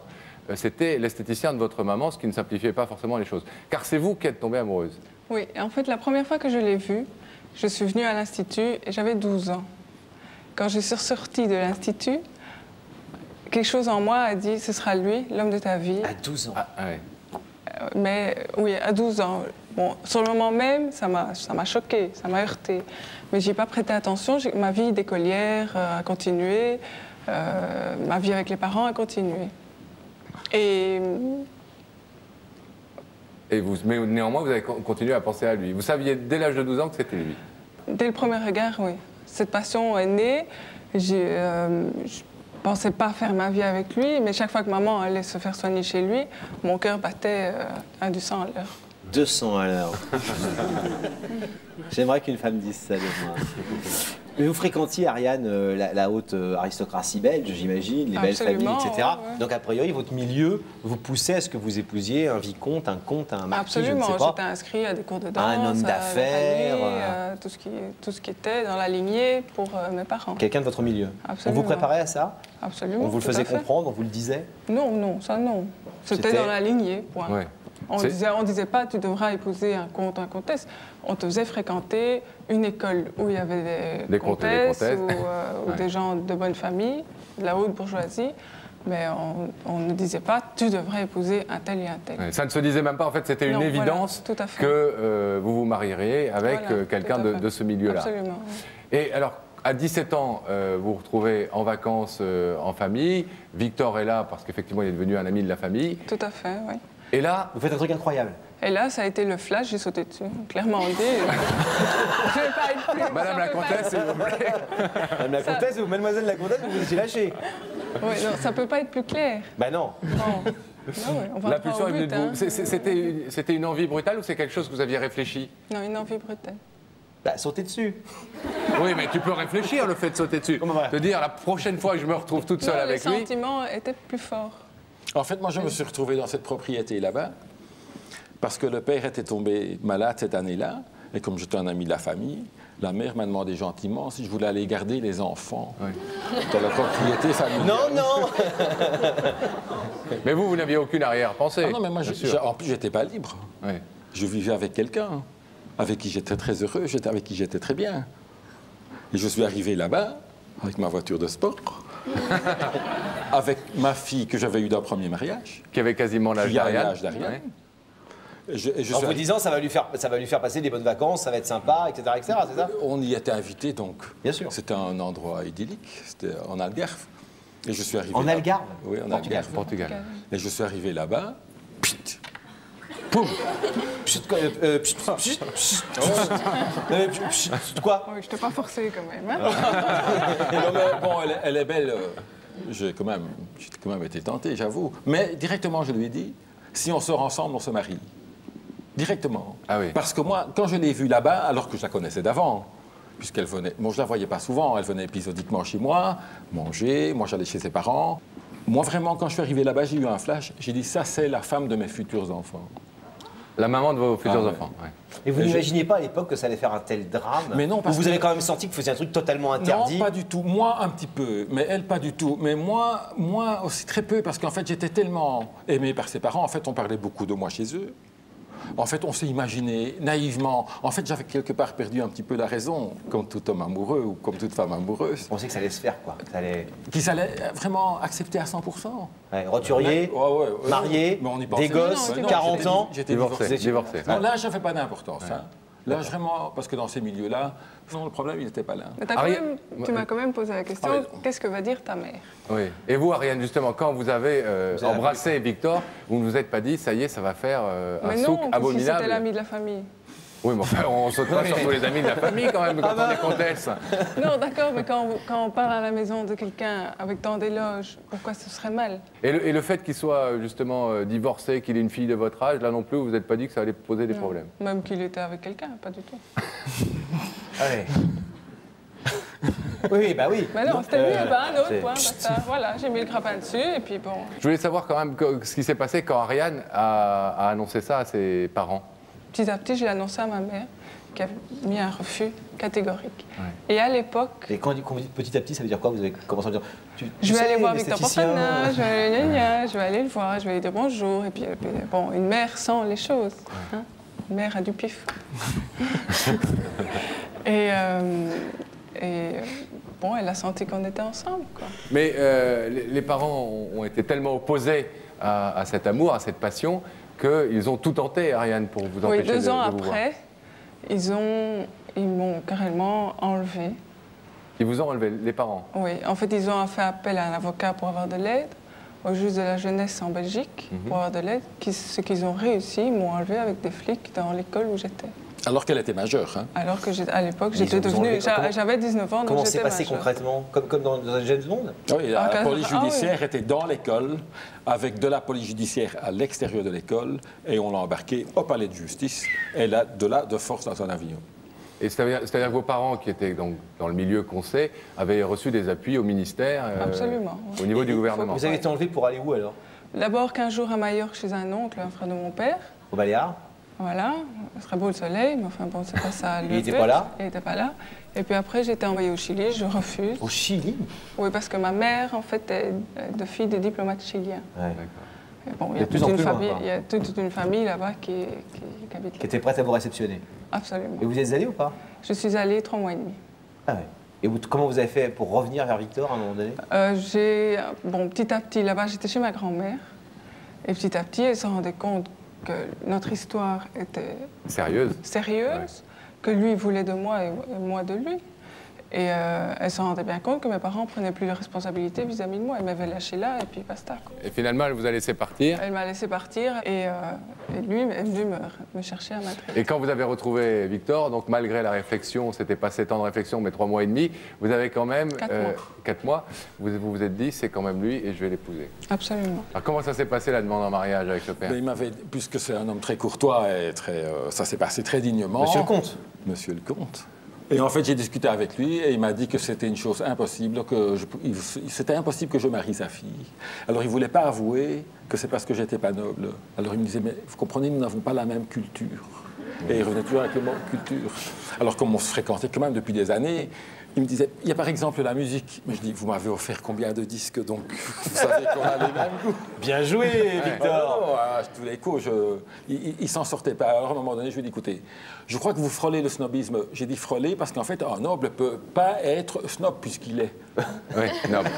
S2: c'était l'esthéticien de votre maman, ce qui ne simplifiait pas forcément les choses. Car c'est vous qui êtes tombée amoureuse.
S12: Oui, en fait, la première fois que je l'ai vu, je suis venue à l'Institut et j'avais 12 ans. Quand je suis sortie de l'Institut, quelque chose en moi a dit, ce sera lui, l'homme de ta vie.
S1: À 12 ans.
S2: Ah, ouais.
S12: Mais oui, à 12 ans. Bon, sur le moment même, ça m'a choquée, ça m'a heurtée. Mais j'ai pas prêté attention. Ma vie d'écolière a continué, ma vie avec les parents a continué.
S2: Mais néanmoins, vous avez continué à penser à lui. Vous saviez dès l'âge de 12 ans que c'était lui.
S12: Dès le premier regard, oui. Cette passion est née. pensais pas faire ma vie avec lui, mais chaque fois que maman allait se faire soigner chez lui, mon cœur battait à 200 à l'heure.
S1: 200 à l'heure. J'aimerais qu'une femme dise ça de moi. Mais vous fréquentiez, Ariane, la haute aristocratie belge, j'imagine, les belles familles, etc.
S12: Ouais.
S1: Donc, a priori, votre milieu vous poussait à ce que vous épousiez un vicomte, un comte, un marquis,
S12: Absolument,
S1: je ne sais pas.
S12: j'étais inscrite à des cours de danse,
S1: Un homme d'affaires,
S12: tout ce qui était dans la lignée pour mes parents.
S1: Quelqu'un de votre milieu.
S12: Absolument.
S1: On vous préparait à ça?
S12: Absolument.
S1: On vous le faisait comprendre, on vous le disait?
S12: Non, non, ça non. C'était dans la lignée, point.
S2: Ouais.
S12: On disait pas tu devras épouser un comte, un comtesse. On te faisait fréquenter une école où il y avait des comtesses ou des gens de bonne famille, de la haute bourgeoisie. Mais on ne disait pas tu devrais épouser un tel et un tel.
S2: Ouais, ça ne se disait même pas, en fait, c'était une évidence que vous vous marieriez avec quelqu'un de ce milieu-là.
S12: Absolument.
S2: Et alors, à 17 ans, vous vous retrouvez en vacances en famille. Victor est là parce qu'effectivement, il est devenu un ami de la famille.
S12: Tout à fait, oui.
S2: Et là,
S1: vous faites un truc incroyable.
S12: Et là, ça a été le flash, j'ai sauté dessus. Clairement dit. Je vais pas être plus.
S2: Madame la comtesse, s'il vous plaît.
S1: Madame la comtesse ou mademoiselle la comtesse, vous vous étiez lâché.
S12: Oui, non, ça peut pas être plus clair.
S1: Ben non.
S12: La
S2: pulsion est venue de vous. C'était une envie brutale ou c'est quelque chose que vous aviez réfléchi?
S12: Non, une envie brutale.
S1: Bah, sauter dessus.
S2: Oui, mais tu peux réfléchir, le fait de sauter dessus. Te dire, la prochaine fois que je me retrouve toute seule avec lui...
S12: Les sentiments étaient plus forts.
S13: En fait, moi, je me suis retrouvé dans cette propriété là-bas parce que le père était tombé malade cette année-là. Et comme j'étais un ami de la famille, la mère m'a demandé gentiment si je voulais aller garder les enfants dans la propriété familiale.
S1: Non, non.
S2: Mais vous n'aviez aucune arrière-pensée.
S13: Ah non, mais moi, en plus, j'étais pas libre.
S2: Ouais.
S13: Je vivais avec quelqu'un avec qui j'étais très heureux, avec qui j'étais très bien. Et je suis arrivé là-bas avec ma voiture de sport. Avec ma fille que j'avais eue d'un premier mariage.
S2: Qui avait quasiment l'âge d'Ariane.
S13: Ouais.
S1: En vous disant, ça va lui faire passer des bonnes vacances, ça va être sympa, etc., c'est ça?
S13: On y était invités, donc.
S1: Bien sûr.
S13: C'était un endroit idyllique, c'était en Algarve. Et je suis arrivé.
S1: En Algarve?
S13: Oui, en Algarve.
S2: Portugal.
S13: Et je suis arrivé là-bas.
S1: Poum! Quoi?
S12: Oui, je t'ai pas forcé quand même. Hein?
S13: Non, mais bon, elle est belle. J'ai quand même été tenté, j'avoue. Mais directement, je lui ai dit, si on sort ensemble, on se marie. Directement.
S2: Ah oui.
S13: Parce que moi, quand je l'ai vue là-bas, alors que je la connaissais d'avant, puisqu'elle venait... Bon, je la voyais pas souvent, elle venait épisodiquement chez moi, manger, moi j'allais chez ses parents. Moi, vraiment, quand je suis arrivé là-bas, j'ai eu un flash. J'ai dit, ça, c'est la femme de mes futurs enfants.
S2: La maman de vos futurs enfants. Ouais.
S1: Et vous n'imaginiez pas à l'époque que ça allait faire un tel drame?
S13: Mais non, parce
S1: que vous avez quand même senti que vous faisiez un truc totalement interdit?
S13: Non, pas du tout. Moi, un petit peu, mais elle, pas du tout. Mais moi aussi, très peu, parce qu'en fait, j'étais tellement aimé par ses parents. En fait, on parlait beaucoup de moi chez eux. En fait, on s'est imaginé naïvement. En fait, j'avais quelque part perdu un petit peu la raison, comme tout homme amoureux ou comme toute femme amoureuse.
S1: On pensait que ça allait se faire, quoi.
S13: Qu'ils allaient vraiment accepter à 100%.
S1: Ouais, roturier, marié, des gosses, 40 ans.
S13: J'étais divorcé. Non, là, je ne fais pas d'importance. Hein. Là, vraiment, parce que dans ces milieux-là, non, le problème, il n'était pas là.
S12: Mais tu m'as quand même posé la question, qu'est-ce que va dire ta mère?
S2: Oui. Et vous, Ariane, justement, quand vous avez embrassé Victor, vous ne vous êtes pas dit, ça y est, ça va faire un souk abominable?
S12: Mais non, c'était l'ami de la famille.
S2: Oui, mais enfin, on ne saute pas sur tous les amis de la famille, quand même, quand on est comtesse.
S12: Non, d'accord, mais quand on parle à la maison de quelqu'un avec tant d'éloges, pourquoi ce serait mal?
S2: Et le fait qu'il soit, justement, divorcé, qu'il ait une fille de votre âge, là non plus, vous n'êtes pas dit que ça allait poser des problèmes?
S12: Même qu'il était avec quelqu'un, pas du tout.
S1: Allez. Oui, bah oui.
S12: Mais non, c'était lui, pas un autre, point. Voilà, j'ai mis le grappin dessus, et puis bon.
S2: Je voulais savoir quand même ce qui s'est passé quand Ariane a annoncé ça à ses parents.
S12: Petit à petit, je l'ai annoncé à ma mère, qui a mis un refus catégorique. Ouais. Et à l'époque...
S1: Et quand vous dites petit à petit, ça veut dire quoi? Vous avez commencé à dire...
S12: Je vais aller voir Victor Portana, je vais aller le voir, je vais lui dire bonjour. Et puis bon, une mère sent les choses. Hein? Une mère a du pif. et bon, elle a senti qu'on était ensemble, quoi.
S2: Mais les parents ont été tellement opposés à cet amour, à cette passion, qu'ils ont tout tenté, Ariane, pour vous empêcher de vous voir.
S12: 2 ans après, ils m'ont carrément enlevé.
S2: Ils vous ont enlevé, les parents?
S12: Oui, en fait, ils ont fait appel à un avocat pour avoir de l'aide, au juge de la jeunesse en Belgique, pour avoir de l'aide. Ce qu'ils ont réussi, ils m'ont enlevé avec des flics dans l'école où j'étais.
S13: Alors qu'elle était majeure. Hein.
S12: Alors que à l'époque,
S1: Ils
S12: j'étais
S1: vous ont
S12: devenue...
S1: enlevé.
S12: J'avais 19 ans, donc
S1: Comment c'est
S12: j'étais
S1: passé
S12: majeure.
S1: concrètement comme dans un James Bond?
S13: Oui, la police
S12: Ah,
S13: judiciaire était dans l'école, avec de la police judiciaire à l'extérieur de l'école, et on l'a embarqué au palais de justice, et là, de force dans un avion.
S2: Et c'est-à-dire que vos parents, qui étaient donc dans le milieu qu'on sait, avaient reçu des appuis au ministère,
S12: Absolument.
S2: au niveau du gouvernement.
S1: Vous avez été enlevé pour aller où alors?
S12: D'abord 15 jours à Majorque chez un oncle, un frère de mon père.
S1: Au Baléares?
S12: Voilà, ce serait beau le soleil, mais enfin bon, c'est pas ça.
S1: Il n'était pas là?
S12: Il n'était pas là. Et puis après, j'ai été envoyée au Chili, je refuse.
S1: Au Chili?
S12: Oui, parce que ma mère, en fait, est de fille des diplomates chiliens.
S1: Ouais.
S12: Et bon,
S1: De plus en plus loin, quoi.
S12: il y a toute une famille là-bas qui habite là.
S1: Qui était prête à vous réceptionner?
S12: Absolument.
S1: Et vous y êtes allé ou pas?
S12: Je suis allée 3 mois et demi.
S1: Ah ouais. Et comment vous avez fait pour revenir vers Victor à un moment donné?
S12: Bon, petit à petit, là-bas, j'étais chez ma grand-mère. Et petit à petit, elle se rendait compte que notre histoire était
S2: sérieuse,
S12: que lui voulait de moi et moi de lui. Et elle se rendait bien compte que mes parents prenaient plus de responsabilités vis-à-vis de moi. Elle m'avait lâché là et puis basta. Quoi.
S2: Et finalement, elle vous a laissé partir?
S12: Elle m'a laissé partir et lui est venu me chercher à Madrid.
S2: Et quand vous avez retrouvé Victor, donc malgré la réflexion, c'était pas 7 ans de réflexion, mais 3 mois et demi, vous avez quand même 4 mois, vous vous êtes dit, c'est quand même lui et je vais l'épouser.
S12: Absolument.
S2: Alors comment ça s'est passé la demande en mariage avec le père?
S13: Mais il m'avait, puisque c'est un homme très courtois et ça s'est passé très dignement.
S1: Monsieur le comte?
S13: Monsieur le comte. Et en fait, j'ai discuté avec lui et il m'a dit que c'était une chose impossible, c'était impossible que je marie sa fille. Alors, il ne voulait pas avouer que c'est parce que j'étais pas noble. Alors, il me disait, mais vous comprenez, nous n'avons pas la même culture. Et il revenait toujours avec le mot culture. Alors, comme on se fréquentait quand même depuis des années, il me disait, il y a par exemple la musique. Mais je dis, vous m'avez offert combien de disques, donc vous savez qu'on a les mêmes goûts.
S1: Bien joué, Victor.
S13: Tous les coups, il s'en sortait pas. Alors, à un moment donné, je lui ai dit, écoutez, je crois que vous frôlez le snobisme. J'ai dit frôler parce qu'en fait, un noble ne peut pas être snob puisqu'il est.
S2: Oui, noble.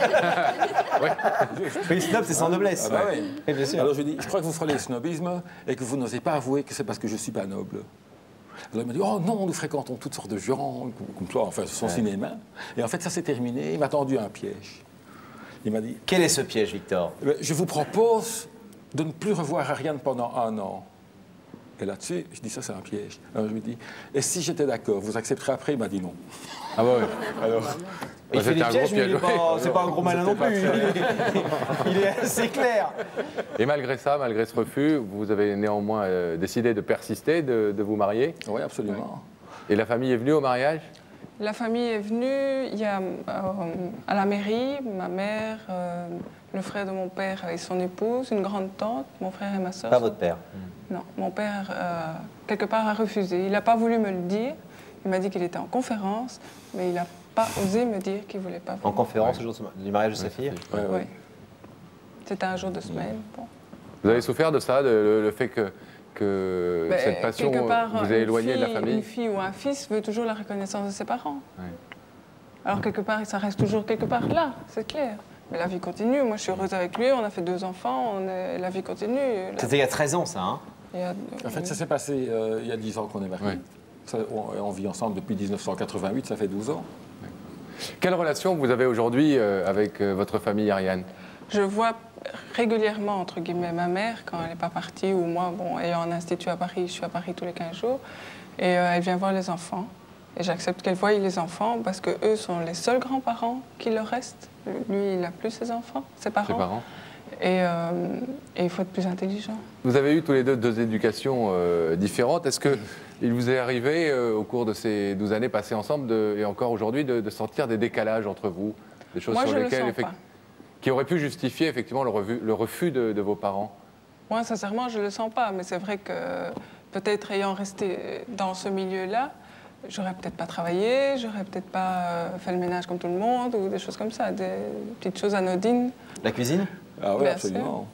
S1: Oui, snob, c'est sans noblesse.
S13: Ah bah oui.
S1: Oui, bien sûr.
S13: Alors, je lui ai dit, je crois que vous frôlez le snobisme et que vous n'osez pas avouer que c'est parce que je ne suis pas noble. Alors il m'a dit, oh non, nous fréquentons toutes sortes de gens, comme toi, enfin, son cinéma. Et en fait, ça s'est terminé. Il m'a tendu un piège. Il m'a dit...
S1: Quel est ce piège, Victor?
S13: Je vous propose de ne plus revoir Ariane pendant 1 an. Et là-dessus, je dis, ça, c'est un piège. Alors je lui dis, et si j'étais d'accord, vous accepterez après? Il m'a dit non.
S2: Ah bah oui.
S13: Alors...
S1: Il fait des pièges, mais c'est pas un gros malin non plus. Il est assez clair.
S2: Et malgré ça, malgré ce refus, vous avez néanmoins décidé de persister, de vous marier?
S13: Oui, absolument.
S2: Et la famille est venue au mariage?
S12: La famille est venue, il y a à la mairie, ma mère, le frère de mon père et son épouse, une grande tante, mon frère et ma soeur.
S1: Pas votre père?
S12: Non, mon père, quelque part, a refusé. Il n'a pas voulu me le dire. Il m'a dit qu'il était en conférence, mais il n'a pas osé me dire qu'il ne voulait pas venir.
S1: En conférence, le jour du mariage de sa fille?
S12: Oui. C'était un jour de semaine. Bon.
S2: Vous avez souffert de ça, le fait que cette passion vous ait éloigné de la famille?
S12: Une fille ou un fils veut toujours la reconnaissance de ses parents. Ouais. Alors quelque part, ça reste toujours quelque part là, c'est clair. Mais la vie continue. Moi, je suis heureuse avec lui. On a fait 2 enfants. La vie continue.
S1: C'était il y a 13 ans, ça, hein?
S13: En fait, ça s'est passé il y a 10 ans qu'on est mariés. Oui. On vit ensemble depuis 1988, ça fait 12 ans.
S2: Quelle relation vous avez aujourd'hui avec votre famille, Ariane?
S12: Je vois régulièrement, entre guillemets, ma mère quand elle n'est pas partie, ou moi, bon, ayant un institut à Paris, je suis à Paris tous les 15 jours, et elle vient voir les enfants. Et j'accepte qu'elle voie les enfants parce qu'eux sont les seuls grands-parents qui leur restent. Lui, il n'a plus ses enfants, ses parents. Et il faut être plus intelligent.
S2: Vous avez eu tous les deux éducations différentes. Est-ce qu'il vous est arrivé, au cours de ces 12 années passées ensemble, et encore aujourd'hui, de sentir des décalages entre vous? Des choses sur lesquelles, qui auraient pu justifier effectivement le refus de vos parents?
S12: Moi, sincèrement, je ne le sens pas. Mais c'est vrai que peut-être ayant resté dans ce milieu-là, j'aurais peut-être pas travaillé, j'aurais peut-être pas fait le ménage comme tout le monde, ou des choses comme ça, des petites choses anodines.
S1: La cuisine?
S13: Ah oui, absolument.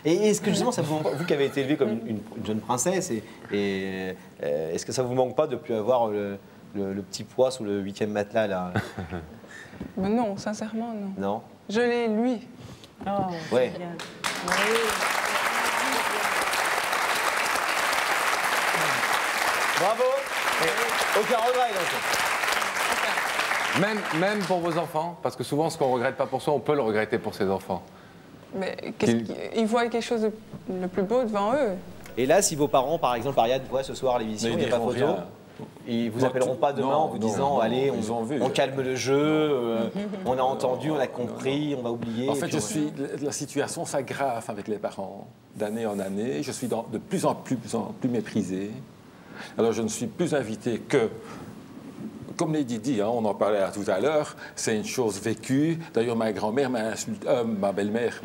S1: Et est-ce que justement, ça vous qui avez été élevée comme une jeune princesse, est-ce que ça vous manque pas de ne plus avoir le petit poids sous le 8e matelas là?
S12: Mais non, sincèrement, non.
S1: Non?
S12: Je l'ai, lui.
S4: Oh,
S1: ouais.
S4: Bien.
S1: Bravo. Aucun regret, donc.
S2: Même pour vos enfants? Parce que souvent, ce qu'on ne regrette pas pour soi, on peut le regretter pour ses enfants.
S12: Mais ils voient quelque chose de le plus beau devant eux.
S1: Et là, si vos parents, par exemple, Ariane, voient ce soir l'émission, il n'y a pas photo? Ils vous appelleront pas demain en vous disant allez, on calme le jeu, on a entendu, on a compris, on va oublier.
S13: En fait, la situation s'aggrave avec les parents d'année en année. Je suis de plus en plus méprisé. Alors, je ne suis plus invité que, comme Lady dit, hein, on en parlait tout à l'heure, c'est une chose vécue. D'ailleurs, ma grand-mère m'a insulté, ma belle-mère,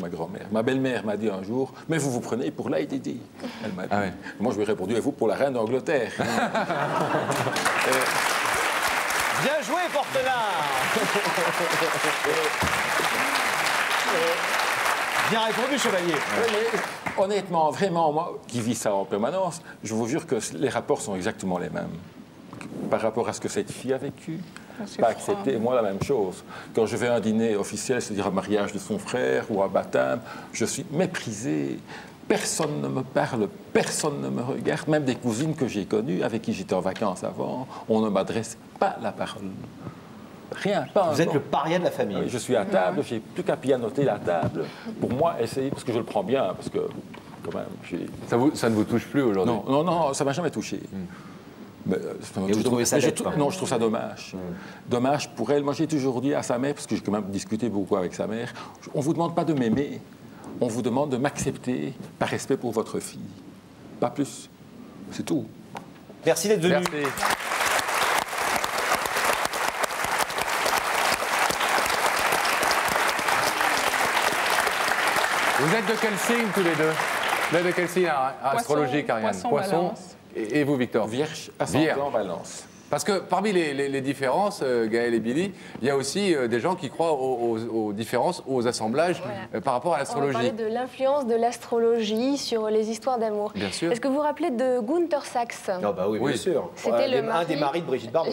S13: ma belle-mère m'a dit un jour, mais vous vous prenez pour Lady Di. Elle m'a dit. Ah ouais. Moi, je lui ai répondu, et vous pour la reine d'Angleterre.
S1: Bien joué, Portelin. Bien répondu, Chevalier.
S13: Mais, honnêtement, vraiment, moi, qui vis ça en permanence, je vous jure que les rapports sont exactement les mêmes. Par rapport à ce que cette fille a vécu, pas accepté. Moi, la même chose. Quand je vais à un dîner officiel, c'est-à-dire un mariage de son frère ou un baptême, je suis méprisé. Personne ne me parle, personne ne me regarde. Même des cousines que j'ai connues, avec qui j'étais en vacances avant, on ne m'adresse pas la parole. Rien, pas
S1: Vous êtes le paria de la famille.
S13: Je suis à table, j'ai plus qu'à pianoter la table. Pour moi, essayer, parce que je le prends bien, parce que quand même,
S2: ça ne vous touche plus aujourd'hui?
S13: Non, ça m'a jamais touché. Mais,
S1: et vous trouvez ça bête,
S13: non, je trouve ça dommage. Dommage pour elle. Moi, j'ai toujours dit à sa mère, parce que j'ai quand même discuté beaucoup avec sa mère, on ne vous demande pas de m'aimer, on vous demande de m'accepter par respect pour votre fille. Pas plus. C'est tout.
S1: Merci d'être venu.
S2: Merci. Vous êtes de quel signe tous les deux? Vous êtes de quel signe astrologique, Ariane?
S12: Poisson.
S2: Et vous, Victor?
S13: Vierge, ascendant, Balance.
S2: Parce que parmi les différences, Gaël et Billy, il y a aussi des gens qui croient aux différences, aux assemblages par rapport à l'astrologie.
S11: On va parler de l'influence de l'astrologie sur les histoires d'amour.
S2: Bien sûr.
S11: Est-ce que vous vous rappelez de Gunther Sachs?
S1: Ah bah oui, bien sûr.
S11: C'était
S1: un des maris de Brigitte Bardot.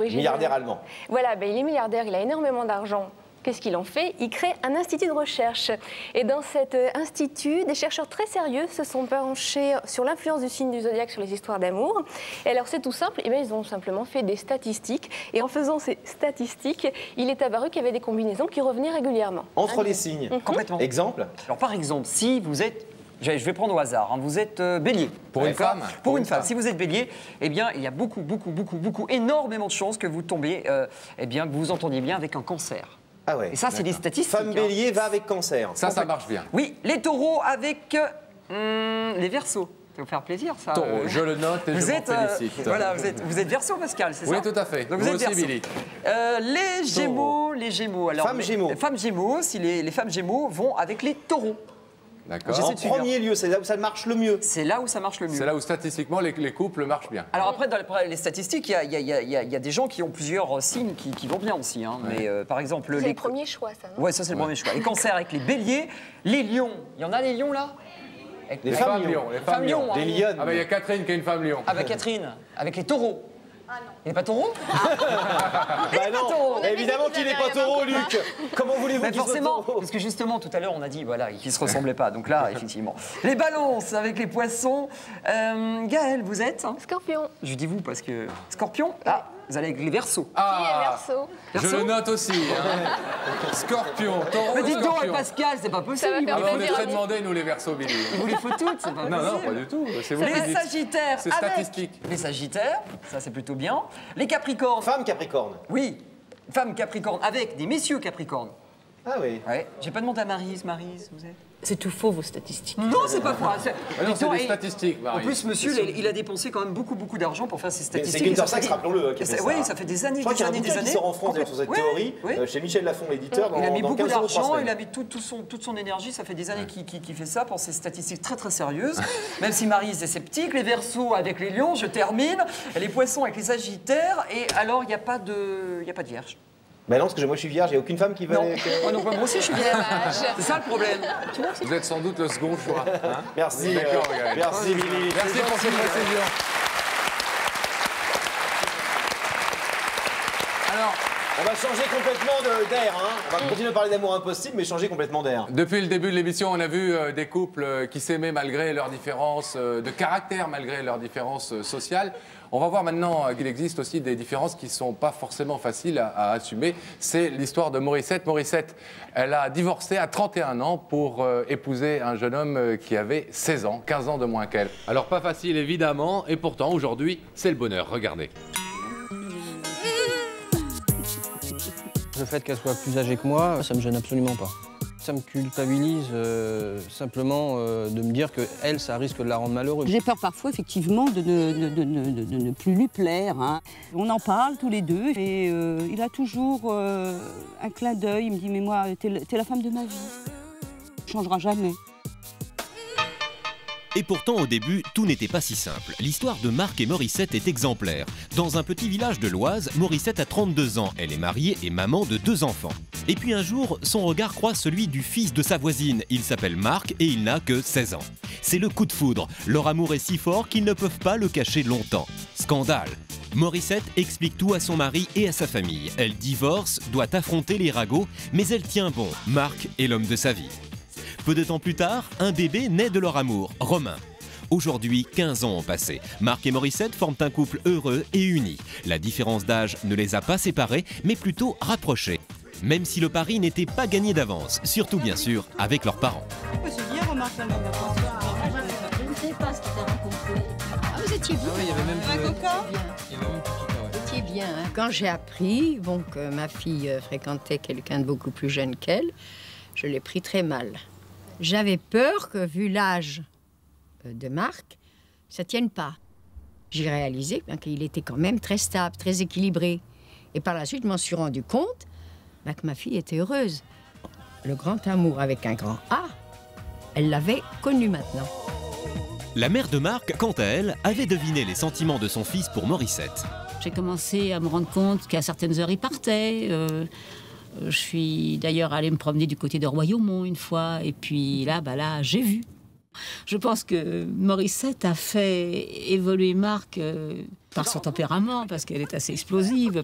S1: Milliardaire allemand.
S11: Voilà, il est milliardaire, il a énormément d'argent. Qu'est-ce qu'il en fait? Il crée un institut de recherche. Et dans cet institut, des chercheurs très sérieux se sont penchés sur l'influence du signe du zodiaque sur les histoires d'amour. Et alors, c'est tout simple, ils ont simplement fait des statistiques. Et en faisant ces statistiques, il est apparu qu'il y avait des combinaisons qui revenaient régulièrement.
S1: Entre les signes.
S6: Complètement.
S1: Exemple?
S6: Alors, par exemple, si vous êtes... Je vais prendre au hasard, hein, vous êtes bélier.
S2: Pour une femme?
S6: Pour une femme. Si vous êtes bélier, eh bien, il y a énormément de chances que vous tombiez, que vous entendiez bien avec un cancer.
S1: Ah ouais.
S6: Et ça, c'est des statistiques.
S1: Femme bélier va avec cancer.
S2: Ça marche bien.
S6: Oui, les taureaux avec les verseaux. Ça va vous faire plaisir, ça.
S2: Je le note et je m'en félicite.
S6: Voilà, vous êtes verseau, Pascal, c'est ça?
S2: Oui, tout à fait.
S6: Donc vous êtes
S2: aussi, Billy.
S6: Les gémeaux. Alors,
S1: femmes gémeaux.
S6: Femmes gémeaux, si les femmes gémeaux vont avec les taureaux.
S1: D'accord. En premier lieu, c'est là où ça marche le mieux.
S6: C'est là où ça marche le mieux.
S2: C'est là où statistiquement les couples marchent bien.
S6: Alors après, dans les statistiques, il y a des gens qui ont plusieurs signes qui vont bien aussi. Hein. Mais par exemple...
S11: C'est le premier choix, ça, non?
S6: Ouais, ça c'est le premier choix. Les cancers avec les béliers, les lions. Il y en a les lions là?
S2: Les femmes lions. Les femmes lions.
S1: Des lionnes.
S2: Ah bah il y a Catherine qui est une femme lion.
S6: Ah bah Catherine, avec les taureaux.
S11: Ah non.
S6: Il n'est pas taureau?
S1: Bah non, évidemment qu'il n'est pas taureau, Luc. Comment voulez-vous qu'il soit
S6: forcément,
S1: taureau?
S6: parce que justement, tout à l'heure, on a dit voilà, qu'ils ne se ressemblaient pas. Donc là, effectivement. Les balances avec les poissons. Gaël, vous êtes
S11: Scorpion.
S6: Je dis vous parce que... Scorpion? Ah, vous allez avec les versos.
S11: Qui est Verseau?
S2: Je le note aussi. Hein. Scorpion, taureau,
S6: mais dites donc,
S2: Scorpion.
S6: Pascal, c'est pas possible.
S2: On est très demandés, nous, les versos, Billy.
S6: Il vous les faut toutes, c'est pas possible.
S2: Non, pas du tout. C'est vous qui
S6: Les
S2: dites.
S6: Sagittaires.
S2: C'est statistique.
S6: Les Sagittaires, ça c'est plutôt bien. Les Capricornes.
S1: Femme Capricorne.
S6: Oui, femme Capricorne avec des messieurs Capricornes.
S1: Ah oui.
S6: Ouais. J'ai pas demandé à Maryse, vous êtes?
S4: C'est tout faux, vos statistiques.
S6: Non, c'est pas faux.
S2: Non, c'est des statistiques,
S6: En plus, monsieur, il a dépensé quand même beaucoup d'argent pour faire ces statistiques.
S1: C'est Gunther Sachs, rappelons-le, qui a fait ça.
S6: Oui, ça fait des années,
S1: Je crois qu'il y a un bouquin qui sort en France sur cette théorie, chez Michel Lafon, l'éditeur.
S6: Il a mis beaucoup d'argent, il a
S1: mis
S6: mis toute son énergie. Ça fait des années qu'il fait ça pour ces statistiques très sérieuses. Même si Maryse est sceptique, les Verseaux avec les Lions, je termine, les Poissons avec les Sagittaires, et alors il n'y a pas de vierge.
S1: Bah non, parce que moi je suis vierge, il n'y a aucune femme qui va...
S6: Non, moi aussi je suis vierge. C'est ça le problème.
S2: Vous êtes sans doute le second choix. Hein?
S1: Merci. Merci Billy.
S2: Merci pour cette précision. Alors,
S1: On va changer complètement d'air. Hein. On va continuer à parler d'amour impossible, mais changer complètement d'air.
S2: Depuis le début de l'émission, on a vu des couples qui s'aimaient malgré leurs différences de caractère, malgré leurs différences sociales. On va voir maintenant qu'il existe aussi des différences qui ne sont pas forcément faciles à assumer. C'est l'histoire de Morissette. Morissette, elle a divorcé à 31 ans pour épouser un jeune homme qui avait 16 ans, 15 ans de moins qu'elle. Alors pas facile évidemment, et pourtant aujourd'hui, c'est le bonheur. Regardez.
S14: Le fait qu'elle soit plus âgée que moi, ça me gêne absolument pas. Ça me culpabilise simplement de me dire qu'elle, ça risque de la rendre malheureuse.
S15: J'ai peur parfois, effectivement, de ne plus lui plaire. Hein. On en parle tous les deux et il a toujours un clin d'œil. Il me dit, mais moi, t'es la femme de ma vie. Ça ne changera jamais.
S3: Et pourtant, au début, tout n'était pas si simple. L'histoire de Marc et Morissette est exemplaire. Dans un petit village de l'Oise, Morissette a 32 ans. Elle est mariée et maman de 2 enfants. Et puis un jour, son regard croise celui du fils de sa voisine. Il s'appelle Marc et il n'a que 16 ans. C'est le coup de foudre. Leur amour est si fort qu'ils ne peuvent pas le cacher longtemps. Scandale. Morissette explique tout à son mari et à sa famille. Elle divorce, doit affronter les ragots, mais elle tient bon. Marc est l'homme de sa vie. Peu de temps plus tard, un bébé naît de leur amour, Romain. Aujourd'hui, 15 ans ont passé. Marc et Morissette forment un couple heureux et uni. La différence d'âge ne les a pas séparés, mais plutôt rapprochés. Même si le pari n'était pas gagné d'avance, surtout bien sûr avec leurs parents.
S15: C'est bien, remarque,
S7: je ne sais pas ce qu'il t'a rencontré. Ah, vous étiez bien.
S14: Ah oui, il y avait même
S15: un coca.
S7: Vous étiez bien. Hein. Quand j'ai appris que ma fille fréquentait quelqu'un de beaucoup plus jeune qu'elle, je l'ai pris très mal. J'avais peur que, vu l'âge de Marc, ça ne tienne pas. J'ai réalisé qu'il était quand même très stable, très équilibré. Et par la suite, je m'en suis rendu compte que ma fille était heureuse. Le grand amour avec un grand A, elle l'avait connu maintenant.
S3: La mère de Marc, quant à elle, avait deviné les sentiments de son fils pour Morissette.
S15: J'ai commencé à me rendre compte qu'à certaines heures, il partait. Je suis d'ailleurs allée me promener du côté de Royaumont une fois, et puis là, j'ai vu. Je pense que Morissette a fait évoluer Marc par son tempérament, parce qu'elle est assez explosive.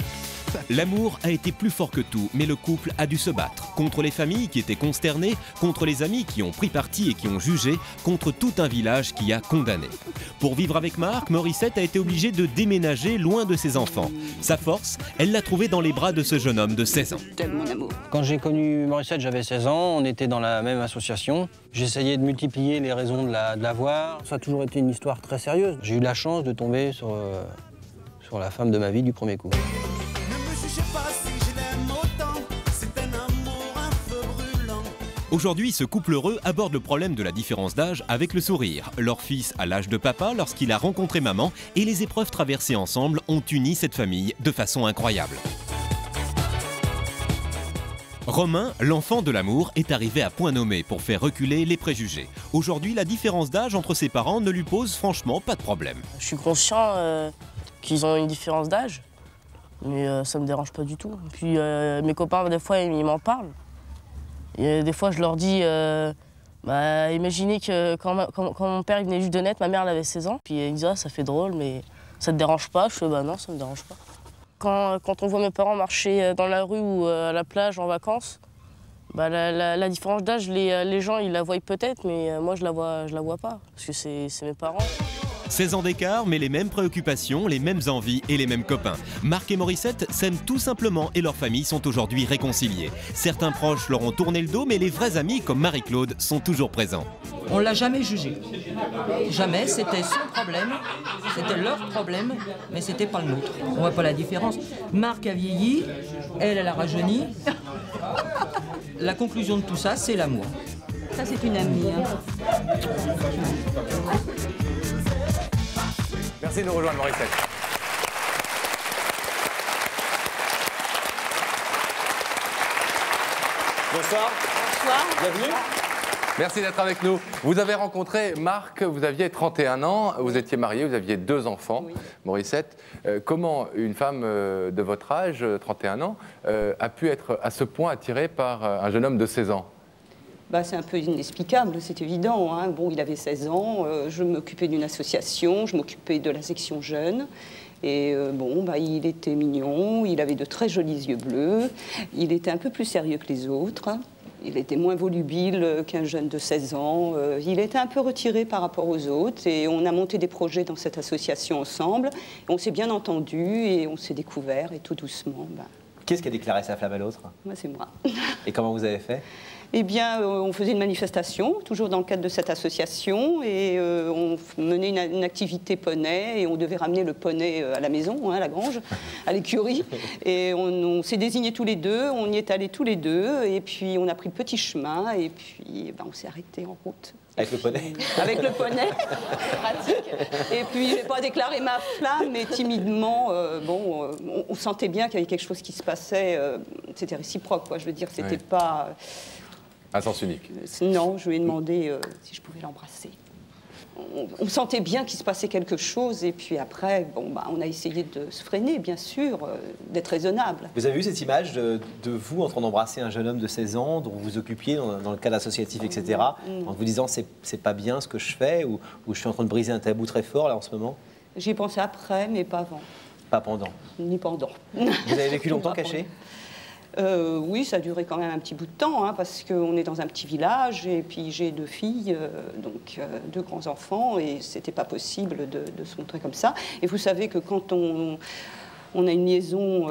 S3: L'amour a été plus fort que tout, mais le couple a dû se battre. Contre les familles qui étaient consternées, contre les amis qui ont pris parti et qui ont jugé, contre tout un village qui a condamné. Pour vivre avec Marc, Morissette a été obligée de déménager loin de ses enfants. Sa force, elle l'a trouvée dans les bras de ce jeune homme de 16 ans.
S15: Mon amour.
S14: Quand j'ai connu Morissette, j'avais 16 ans, on était dans la même association. J'essayais de multiplier les raisons de la voir. Ça a toujours été une histoire très sérieuse. J'ai eu la chance de tomber sur la femme de ma vie du premier coup.
S3: Aujourd'hui, ce couple heureux aborde le problème de la différence d'âge avec le sourire. Leur fils a l'âge de papa lorsqu'il a rencontré maman et les épreuves traversées ensemble ont uni cette famille de façon incroyable. Romain, l'enfant de l'amour, est arrivé à point nommé pour faire reculer les préjugés. Aujourd'hui, la différence d'âge entre ses parents ne lui pose franchement pas de problème.
S16: Je suis conscient qu'ils ont une différence d'âge, mais ça me dérange pas du tout. Puis mes copains, des fois, ils m'en parlent. Et des fois, je leur dis, imaginez que quand mon père il venait juste de naître, ma mère elle avait 16 ans. Puis ils disent, ah, ça fait drôle, mais ça te dérange pas? Je fais, bah non, ça me dérange pas. Quand on voit mes parents marcher dans la rue ou à la plage en vacances, la différence d'âge, les gens ils la voient peut-être, mais moi je la vois pas, parce que c'est mes parents.
S3: 16 ans d'écart, mais les mêmes préoccupations, les mêmes envies et les mêmes copains. Marc et Morissette s'aiment tout simplement et leurs familles sont aujourd'hui réconciliées. Certains proches leur ont tourné le dos, mais les vrais amis comme Marie-Claude sont toujours présents.
S17: On ne l'a jamais jugé. Jamais, c'était son problème, c'était leur problème, mais c'était pas le nôtre. On voit pas la différence. Marc a vieilli, elle a rajeuni. La conclusion de tout ça, c'est l'amour.
S15: Ça, c'est une amie. Hein.
S2: Merci de nous rejoindre, Morissette.
S1: Bonsoir.
S15: Bonsoir.
S1: Bienvenue.
S2: Merci d'être avec nous. Vous avez rencontré Marc, vous aviez 31 ans, vous étiez marié, vous aviez 2 enfants, oui. Morissette. Comment une femme de votre âge, 31 ans, a pu être à ce point attirée par un jeune homme de 16 ans?
S15: C'est un peu inexplicable, c'est évident. Hein. Bon, il avait 16 ans, je m'occupais d'une association, je m'occupais de la section jeune.
S18: Et bon, bah, il était mignon, il avait de très jolis yeux bleus, il était un peu plus sérieux que les autres. Il était moins volubile qu'un jeune de 16 ans. Il était un peu retiré par rapport aux autres. Et on a monté des projets dans cette association ensemble. On s'est bien entendu et on s'est découvert. Et tout doucement... Bah...
S1: Qui est-ce qui a déclaré sa flamme à l'autre?
S18: Moi, c'est moi.
S1: Et comment vous avez fait?
S18: Eh bien, on faisait une manifestation, toujours dans le cadre de cette association, et on menait une activité poney, et on devait ramener le poney à la maison, à la grange, à l'écurie. Et on s'est désignés tous les deux, on y est allés tous les deux, et puis on a pris le petit chemin, et puis on s'est arrêtés en route.
S1: Avec le poney?
S18: Avec le poney, pratique. Et puis, je n'ai pas déclaré ma flamme, mais timidement, on sentait bien qu'il y avait quelque chose qui se passait. C'était réciproque, quoi. Je veux dire, c'était pas...
S2: Un sens unique.
S18: Non, je lui ai demandé si je pouvais l'embrasser. On sentait bien qu'il se passait quelque chose, et puis après, on a essayé de se freiner, bien sûr, d'être raisonnable.
S1: Vous avez vu cette image de vous en train d'embrasser un jeune homme de 16 ans, dont vous vous occupiez dans le cadre associatif, etc., en vous disant c'est pas bien ce que je fais, ou je suis en train de briser un tabou très fort là en ce moment?
S18: J'y ai pensé après, mais pas avant.
S1: Pas pendant?
S18: Ni pendant.
S1: Vous avez vécu longtemps caché?
S18: Oui, ça a duré quand même un petit bout de temps, hein, parce qu'on est dans un petit village, et puis j'ai 2 filles, donc 2 grands-enfants, et c'était pas possible de se montrer comme ça. Et vous savez que quand on a une liaison,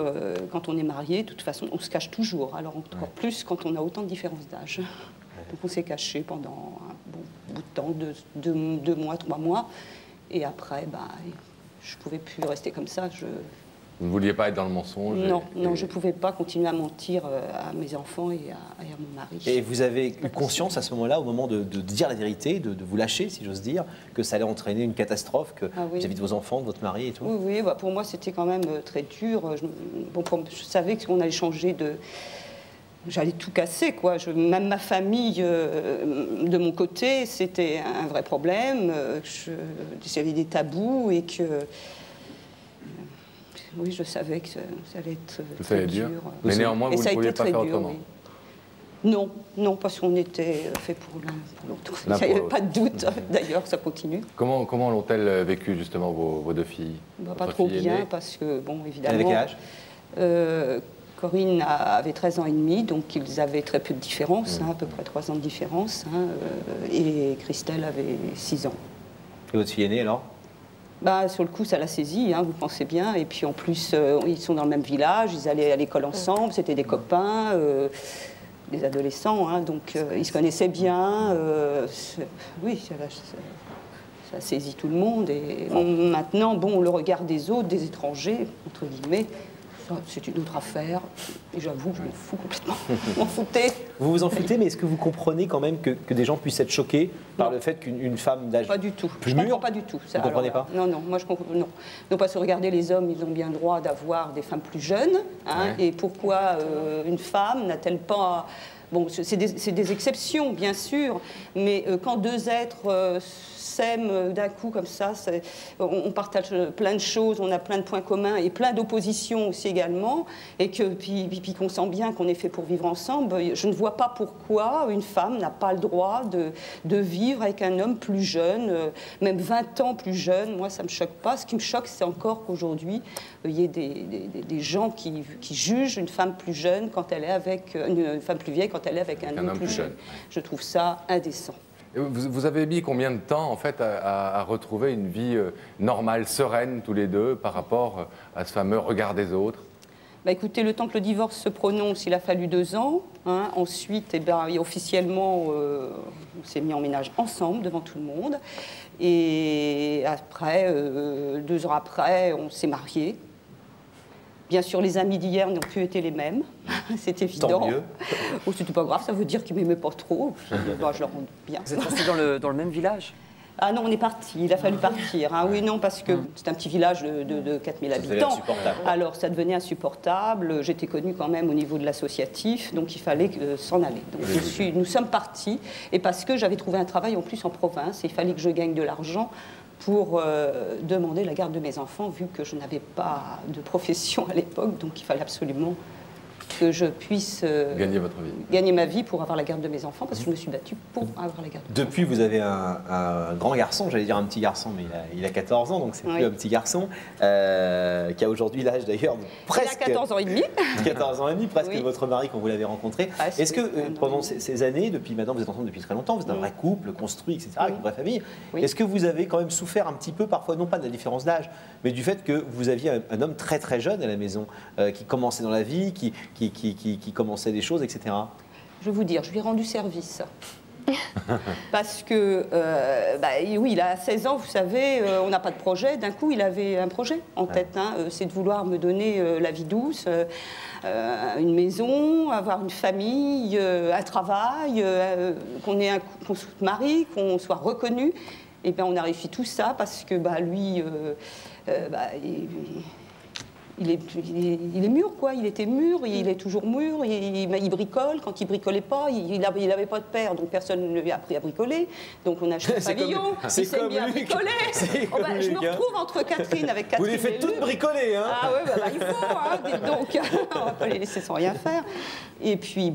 S18: quand on est marié, de toute façon, on se cache toujours, alors encore plus quand on a autant de différences d'âge. Donc on s'est caché pendant un bon bout de temps, 2 mois, 3 mois, et après, je pouvais plus rester comme ça.
S2: Vous ne vouliez pas être dans le mensonge?
S18: Non, non, je ne pouvais pas continuer à mentir à mes enfants et à mon mari.
S1: Et vous avez eu conscience à ce moment-là, au moment de dire la vérité, de vous lâcher, si j'ose dire, que ça allait entraîner une catastrophe vis-à-vis de vos enfants, de votre mari et tout?
S18: Oui, pour moi c'était quand même très dur. Je savais qu'on allait changer de... J'allais tout casser, quoi. Même ma famille, de mon côté, c'était un vrai problème. J'avais des tabous et que... Oui, je savais que ça allait être très dur.
S2: Mais néanmoins, vous ne pouviez pas faire autrement.
S18: Non, non, parce qu'on était fait pour l'un pour l'autre. Il n'y avait pas de doute, d'ailleurs, ça continue.
S2: Comment l'ont-elles vécu, justement, vos 2 filles?
S18: Pas trop bien, parce que, évidemment...
S1: Elle avait quel âge?
S18: Corinne avait 13 ans et demi, donc ils avaient très peu de différence, à peu près 3 ans de différence, et Christelle avait 6 ans.
S1: Et votre fille aînée, alors?
S18: Sur le coup, ça l'a saisi, vous pensez bien. Et puis en plus, ils sont dans le même village, ils allaient à l'école ensemble, c'était des copains, des adolescents, donc ils se connaissaient bien. Oui, ça a saisi tout le monde. Et maintenant, le regard des autres, des étrangers, entre guillemets, c'est une autre affaire. Et j'avoue, je m'en fous complètement. Je m'en foutais.
S1: Vous vous en foutez, mais est-ce que vous comprenez quand même que des gens puissent être choqués par le fait qu'une femme d'âge
S18: pas du tout.
S1: plus
S18: Je
S1: mûr...
S18: comprends pas du tout. Ça,
S1: vous ne comprenez pas?
S18: Non, moi je comprends non. Non, parce que regardez, les hommes, ils ont bien le droit d'avoir des femmes plus jeunes. Et pourquoi une femme n'a-t-elle pas... Bon, c'est des exceptions, bien sûr, mais quand 2 êtres s'aiment d'un coup comme ça, on partage plein de choses, on a plein de points communs et plein d'oppositions aussi également, et puis qu'on sent bien qu'on est fait pour vivre ensemble, je ne vois pas pourquoi une femme n'a pas le droit de vivre avec un homme plus jeune, même 20 ans plus jeune. Moi, ça ne me choque pas. Ce qui me choque, c'est encore qu'aujourd'hui, il y ait des gens qui jugent une femme plus jeune quand elle est avec une femme plus vieille quand elle est avec un homme plus jeune. Je trouve ça indécent.
S2: Et vous avez mis combien de temps en fait à retrouver une vie normale, sereine tous les deux par rapport à ce fameux regard des autres?
S18: Écoutez, le temps que le divorce se prononce, il a fallu 2 ans. Ensuite, officiellement, on s'est mis en ménage ensemble devant tout le monde. Et après, 2 ans après, on s'est mariés. Bien sûr, les amis d'hier n'ont plus été les mêmes, c'est évident.
S1: Tant mieux.
S18: C'était pas grave, ça veut dire qu'ils m'aimaient pas trop. Puis, je leur rends bien.
S6: Vous êtes restés dans le même village?
S18: Ah non, on est parti, il a fallu partir. Oui, non, parce que c'est un petit village de 4000 habitants. Alors ça devenait insupportable. J'étais connue quand même au niveau de l'associatif, donc il fallait s'en aller. Donc nous sommes partis, et parce que j'avais trouvé un travail en plus en province, et il fallait que je gagne de l'argent pour demander la garde de mes enfants, vu que je n'avais pas de profession à l'époque, donc il fallait absolument que je puisse
S2: gagner votre vie.
S18: Gagner ma vie pour avoir la garde de mes enfants, parce que je me suis battue pour avoir la garde.
S1: Depuis, vous avez un grand garçon, j'allais dire un petit garçon, mais il a 14 ans, donc c'est plus un petit garçon, qui a aujourd'hui l'âge d'ailleurs de presque...
S18: Il a 14 ans et demi.
S1: 14 ans et demi, presque votre mari quand vous l'avez rencontré. Est-ce que pendant ces années, depuis maintenant, vous êtes ensemble depuis très longtemps, vous êtes un vrai couple, construit, etc., avec une vraie famille, est-ce que vous avez quand même souffert un petit peu, parfois, non pas de la différence d'âge, mais du fait que vous aviez un homme très très jeune à la maison, qui commençait dans la vie, qui commençait des choses, etc.
S18: Je vais vous dire, je lui ai rendu service. Parce que, oui, il a 16 ans, vous savez, on n'a pas de projet. D'un coup, il avait un projet en tête. Hein, c'est de vouloir me donner la vie douce, une maison, avoir une famille, un travail, qu'on se marie, qu'on soit reconnu. Et bien, on a réussi tout ça parce que lui, il est mûr, quoi. Il était mûr, il est toujours mûr, il bricole. Quand il bricolait pas, il n'avait pas de père, donc personne ne lui a appris à bricoler. Donc on a acheté un pavillon, il s'est mis à bricoler. Je me retrouve entre Catherine, avec Catherine.
S1: Vous les faites toutes bricoler, hein?
S18: Ah ouais, il faut, hein, dites donc. On va pas les laisser sans rien faire. Et puis,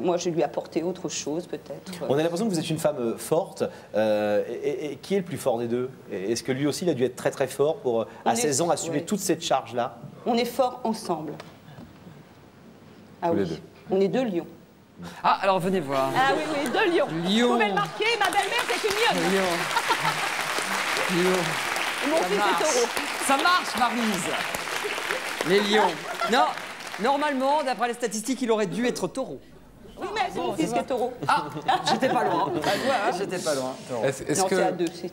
S18: moi, je lui ai apporté autre chose, peut-être.
S1: On a l'impression que vous êtes une femme forte. Et qui est le plus fort des deux? Est-ce que lui aussi, il a dû être très très fort pour, à 16 ans, assumer toute cette charge-là?
S18: On est forts ensemble. Ah oui, on est deux lions.
S6: Ah, alors venez voir.
S18: Ah oui, deux lions. Vous pouvez le marquer, ma belle-mère, c'est une lionne.
S6: Lion.
S18: Mon fils est taureau.
S6: Ça marche, Maryse. Les lions. Non, normalement, d'après les statistiques, il aurait dû être taureau.
S18: Oui, mais c'est mon fils qui est taureau.
S6: Ah, j'étais pas loin. J'étais pas loin.
S18: Non, c'est à deux, c'est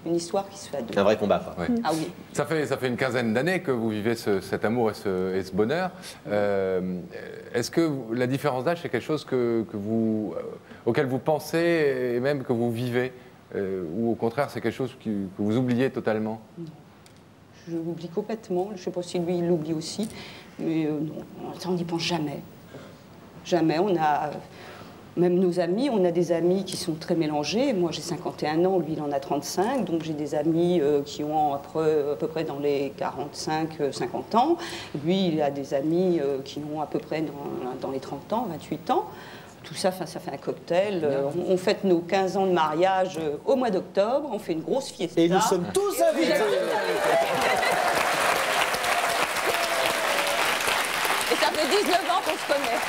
S18: une histoire qui se fait à deux.
S1: Un vrai combat, quoi.
S2: Oui.
S18: Ah oui.
S2: Ça fait une quinzaine d'années que vous vivez cet amour et ce bonheur. Est-ce que la différence d'âge, c'est quelque chose auquel vous pensez et même que vous vivez ou au contraire, c'est quelque chose que vous oubliez totalement?
S18: Non. Je l'oublie complètement. Je ne sais pas si lui, il l'oublie aussi. Mais non, ça, on n'y pense jamais. Jamais. On a... Même nos amis, on a des amis qui sont très mélangés. Moi, j'ai 51 ans, lui, il en a 35. Donc, j'ai des amis qui ont à peu près dans les 45-50 ans. Lui, il a des amis qui ont à peu près dans les 30 ans, 28 ans. Tout ça, ça fait un cocktail. On fête nos 15 ans de mariage au mois d'octobre. On fait une grosse fiesta.
S1: Et nous sommes tous invités.
S18: Et ça fait 19 ans qu'on se connaît.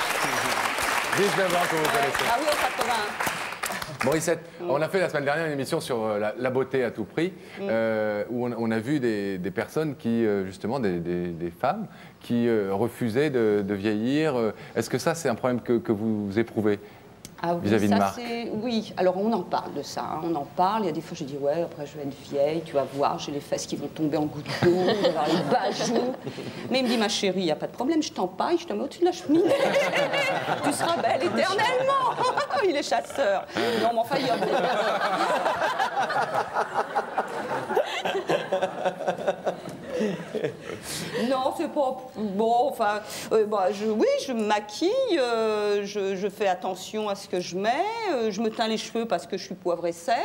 S2: 19 ans que vous connaissez.
S18: Ah oui, en 81.
S2: Morissette, on a fait la semaine dernière une émission sur la beauté à tout prix, où on a vu des personnes qui, justement, des femmes, qui refusaient de vieillir. Est-ce que ça, c'est un problème que vous éprouvez vis-à-vis de Marc?
S18: Oui, alors on en parle de ça, hein. On en parle. Il y a des fois, je dis, ouais, après je vais être vieille, tu vas voir, j'ai les fesses qui vont tomber en gouttes d'eau, je vais avoir les bajoux. Mais il me dit, ma chérie, il n'y a pas de problème, je t'empaille, je te mets au-dessus de la cheminée. Tu seras belle éternellement. Il est chasseur. Non, mais enfin, il y a... Non, c'est pas... Bon, enfin... oui, je me maquille, je fais attention à ce que je mets, je me teins les cheveux parce que je suis poivre et sel.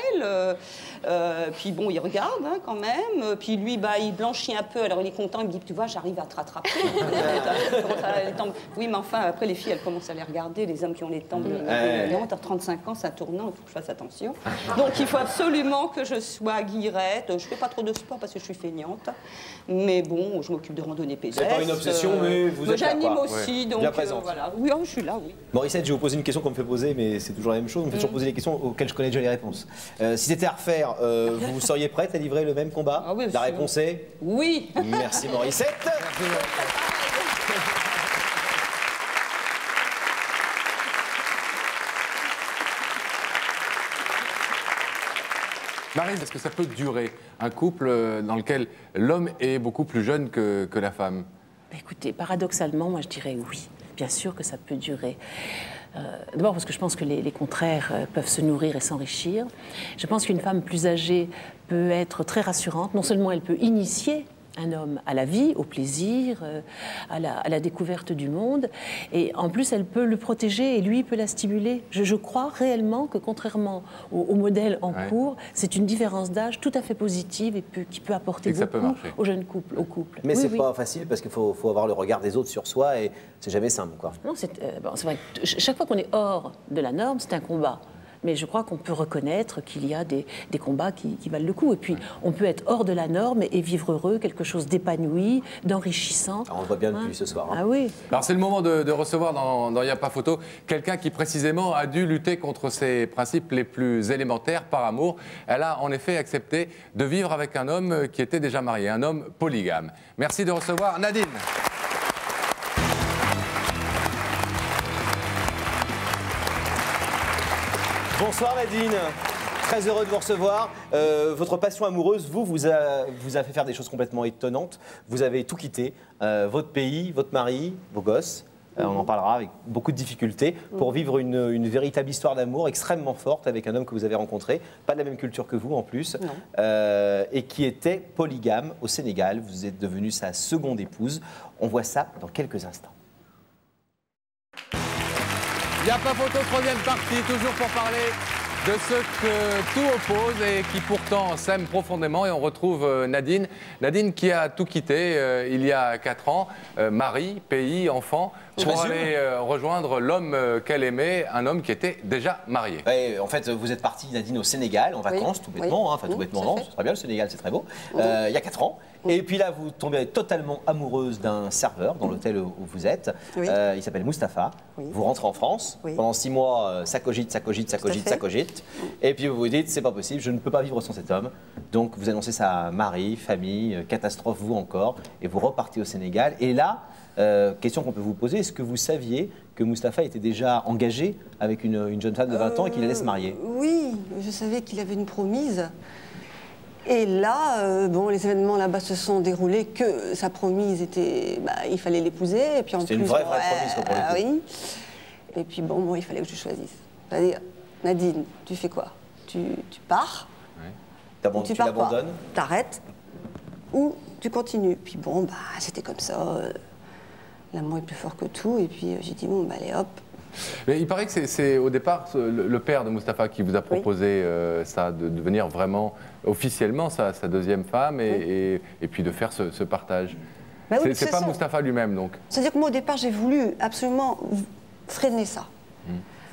S18: Puis bon, il regarde hein, quand même. Puis lui, il blanchit un peu, alors il est content, il me dit, tu vois, j'arrive à te rattraper. Oui, mais enfin, après, les filles, elles commencent à les regarder, les hommes qui ont les tempes... Non, t'as 35 ans, c'est un tournant, il faut que je fasse attention. Donc, il faut absolument que je sois guillerette. Je fais pas trop de sport parce que je suis feignante. Mais bon, je m'occupe de randonnée pédestre.
S1: C'est pas une obsession, mais vous êtes là.
S18: J'anime aussi, donc
S1: bien présente.
S18: voilà. Oui, je suis là, oui.
S1: Morissette, je vais vous poser une question qu'on me fait poser, mais c'est toujours la même chose. On me fait toujours poser des questions auxquelles je connais déjà les réponses. Si c'était à refaire, vous seriez prête à livrer le même combat?
S18: Oui,
S1: la réponse est
S18: oui.
S1: Merci Morissette.
S2: Maryse, est-ce que ça peut durer, un couple dans lequel l'homme est beaucoup plus jeune que la femme?
S4: Écoutez, paradoxalement, moi je dirais oui. Bien sûr que ça peut durer. D'abord parce que je pense que les contraires peuvent se nourrir et s'enrichir. Je pense qu'une femme plus âgée peut être très rassurante. Non seulement elle peut initier un homme à la vie, au plaisir, à la découverte du monde. Et en plus, elle peut le protéger et lui peut la stimuler. Je crois réellement que contrairement au modèle en cours, c'est une différence d'âge tout à fait positive et qui peut apporter beaucoup aux jeunes couples, aux couples.
S1: Mais c'est pas facile parce qu'il faut avoir le regard des autres sur soi et c'est jamais simple, quoi.
S4: Non, c'est vrai que chaque fois qu'on est hors de la norme, c'est un combat. Mais je crois qu'on peut reconnaître qu'il y a des combats qui valent le coup. Et puis, on peut être hors de la norme et vivre heureux, quelque chose d'épanoui, d'enrichissant.
S1: On le voit bien depuis ce soir.
S4: Ah oui.
S2: Alors, c'est le moment de recevoir dans Y a pas photo quelqu'un qui, précisément, a dû lutter contre ses principes les plus élémentaires par amour. Elle a, en effet, accepté de vivre avec un homme qui était déjà marié, un homme polygame. Merci de recevoir Nadine.
S1: Bonsoir Nadine, très heureux de vous recevoir. Votre passion amoureuse vous a fait faire des choses complètement étonnantes. Vous avez tout quitté, votre pays, votre mari, vos gosses. On en parlera avec beaucoup de difficultés pour vivre une véritable histoire d'amour extrêmement forte avec un homme que vous avez rencontré, pas de la même culture que vous en plus, et qui était polygame au Sénégal. Vous êtes devenue sa seconde épouse. On voit ça dans quelques instants.
S2: Il n'y a pas photo, troisième partie, toujours pour parler de ceux que tout oppose et qui pourtant s'aiment profondément. Et on retrouve Nadine. Nadine qui a tout quitté il y a 4 ans, mari, pays, enfant, pour aller rejoindre l'homme qu'elle aimait, un homme qui était déjà marié.
S1: Ouais, en fait, vous êtes partie, Nadine, au Sénégal, en vacances, tout bêtement. Enfin, tout bêtement, non, c'est très bien, le Sénégal, c'est très beau. Il y a 4 ans. Et puis là, vous tombez totalement amoureuse d'un serveur dans l'hôtel où vous êtes. Il s'appelle Mustapha. Vous rentrez en France. Pendant 6 mois, ça cogite, ça cogite, ça cogite, ça cogite. Et puis vous vous dites, c'est pas possible, je ne peux pas vivre sans cet homme. Donc vous annoncez ça à mari, famille, catastrophe, vous encore. Et vous repartez au Sénégal. Et là, question qu'on peut vous poser, est-ce que vous saviez que Mustapha était déjà engagé avec une jeune femme de 20 ans et qu'il allait se marier?
S19: Oui, je savais qu'il avait une promise. Et là, bon, les événements là-bas se sont déroulés que sa promise était, il fallait l'épouser. Et puis en plus,
S1: c'était une vraie promise pour le coup.
S19: Oui. Et puis bon, il fallait que je choisisse. C'est-à-dire, Nadine, tu fais quoi? Tu pars?
S1: Tu l'abandonnes?
S19: T'arrêtes? Ou tu continues? Puis bon, c'était comme ça. L'amour est plus fort que tout. Et puis j'ai dit bon, allez hop.
S2: Mais il paraît que c'est au départ le père de Mustapha qui vous a proposé ça, de devenir vraiment officiellement sa deuxième femme et puis de faire ce partage. C'est pas Mustapha lui-même donc.
S19: C'est-à-dire que moi au départ j'ai voulu absolument freiner ça.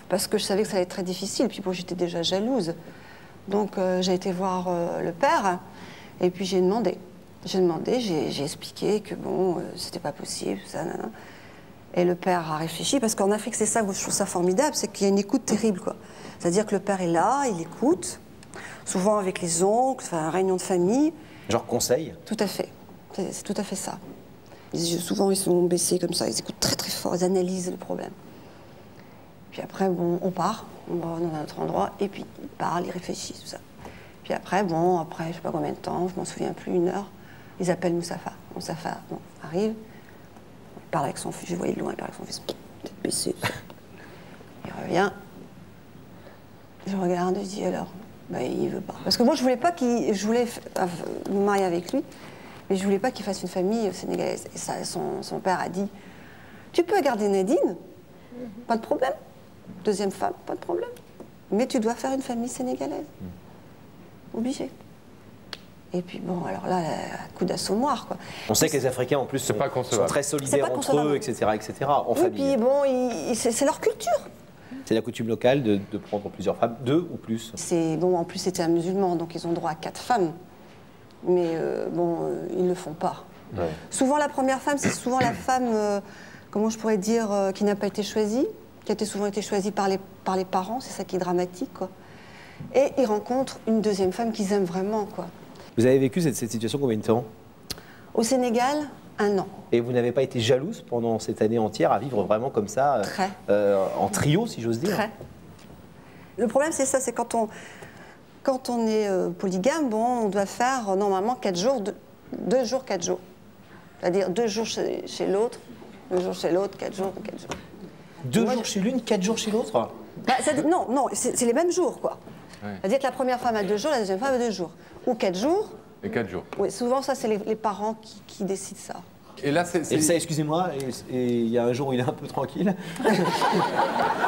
S19: Parce que je savais que ça allait être très difficile. Puis bon, j'étais déjà jalouse. Donc j'ai été voir le père et puis j'ai demandé. J'ai expliqué que bon, c'était pas possible, ça, nanana. Et le père a réfléchi, parce qu'en Afrique, c'est ça où je trouve ça formidable, c'est qu'il y a une écoute terrible, quoi. C'est-à-dire que le père est là, il écoute, souvent avec les oncles, enfin, réunion de famille.
S1: Genre conseil?
S19: Tout à fait. C'est tout à fait ça. Souvent, ils sont baissés comme ça, ils écoutent très très fort, ils analysent le problème. Puis après, bon, on part, on va dans un autre endroit, et puis ils parlent, ils réfléchissent, tout ça. Puis après, bon, je sais pas combien de temps, je m'en souviens plus, 1 heure, ils appellent Mustapha. Mustapha, bon, arrive. Il parle avec son fils, je voyais de loin, il parle avec son fils, tête baissée. Il revient. Je regarde, je dis alors, il veut pas. Parce que moi, je voulais pas je voulais me marier avec lui, mais je voulais pas qu'il fasse une famille sénégalaise. Et ça, son père a dit, tu peux garder Nadine, pas de problème. Deuxième femme, pas de problème. Mais tu dois faire une famille sénégalaise. Obligé. Et puis bon, alors là, coup d'assommoir, quoi.
S1: On sait que les Africains, en plus, sont très solidaires entre eux, etc., en famille.
S19: Et puis bon, c'est leur culture.
S1: C'est la coutume locale de prendre plusieurs femmes, 2 ou plus.
S19: Bon, en plus, c'était un musulman, donc ils ont droit à 4 femmes. Mais ils ne le font pas.
S1: Ouais.
S19: Souvent, la première femme, c'est souvent la femme, comment je pourrais dire, qui n'a pas été choisie, qui a souvent été choisie par les parents, c'est ça qui est dramatique, quoi. Et ils rencontrent une deuxième femme qu'ils aiment vraiment, quoi.
S1: Vous avez vécu cette situation combien de temps?
S19: Au Sénégal, 1 an.
S1: Et vous n'avez pas été jalouse pendant cette année entière à vivre vraiment comme ça, en trio, si j'ose dire?
S19: Très. Le problème, c'est ça, c'est quand on est polygame, bon, on doit faire normalement 4 jours, 2 jours, 4 jours. C'est-à-dire 2 jours chez l'autre, 2 jours chez l'autre, 4 jours, 4 jours.
S1: 2 jours chez l'une, 4 jours chez l'autre?
S19: Non, c'est les mêmes jours, quoi. Ouais. C'est-à-dire que la première femme a 2 jours, la deuxième femme a 2 jours. Ou 4 jours,
S2: Les 4 jours.
S19: Oui, souvent, ça, c'est les parents qui décident ça.
S2: Et là,
S1: Et ça, excusez-moi, et il y a un jour où il est un peu tranquille.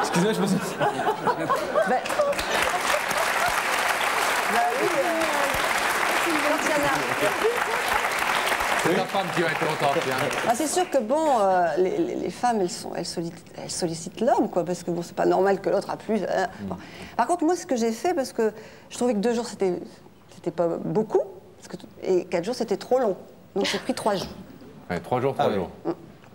S1: Excusez-moi, je me suis...
S2: C'est la femme qui va être contente.
S19: Ah, c'est sûr que bon, les femmes, elles sollicitent l'homme, quoi, parce que bon, c'est pas normal que l'autre a plus. Bon. Par contre, moi, ce que j'ai fait, parce que je trouvais que 2 jours, c'était pas beaucoup, et 4 jours, c'était trop long. Donc j'ai pris 3 jours.
S2: Ouais, 3 jours, 3 jours.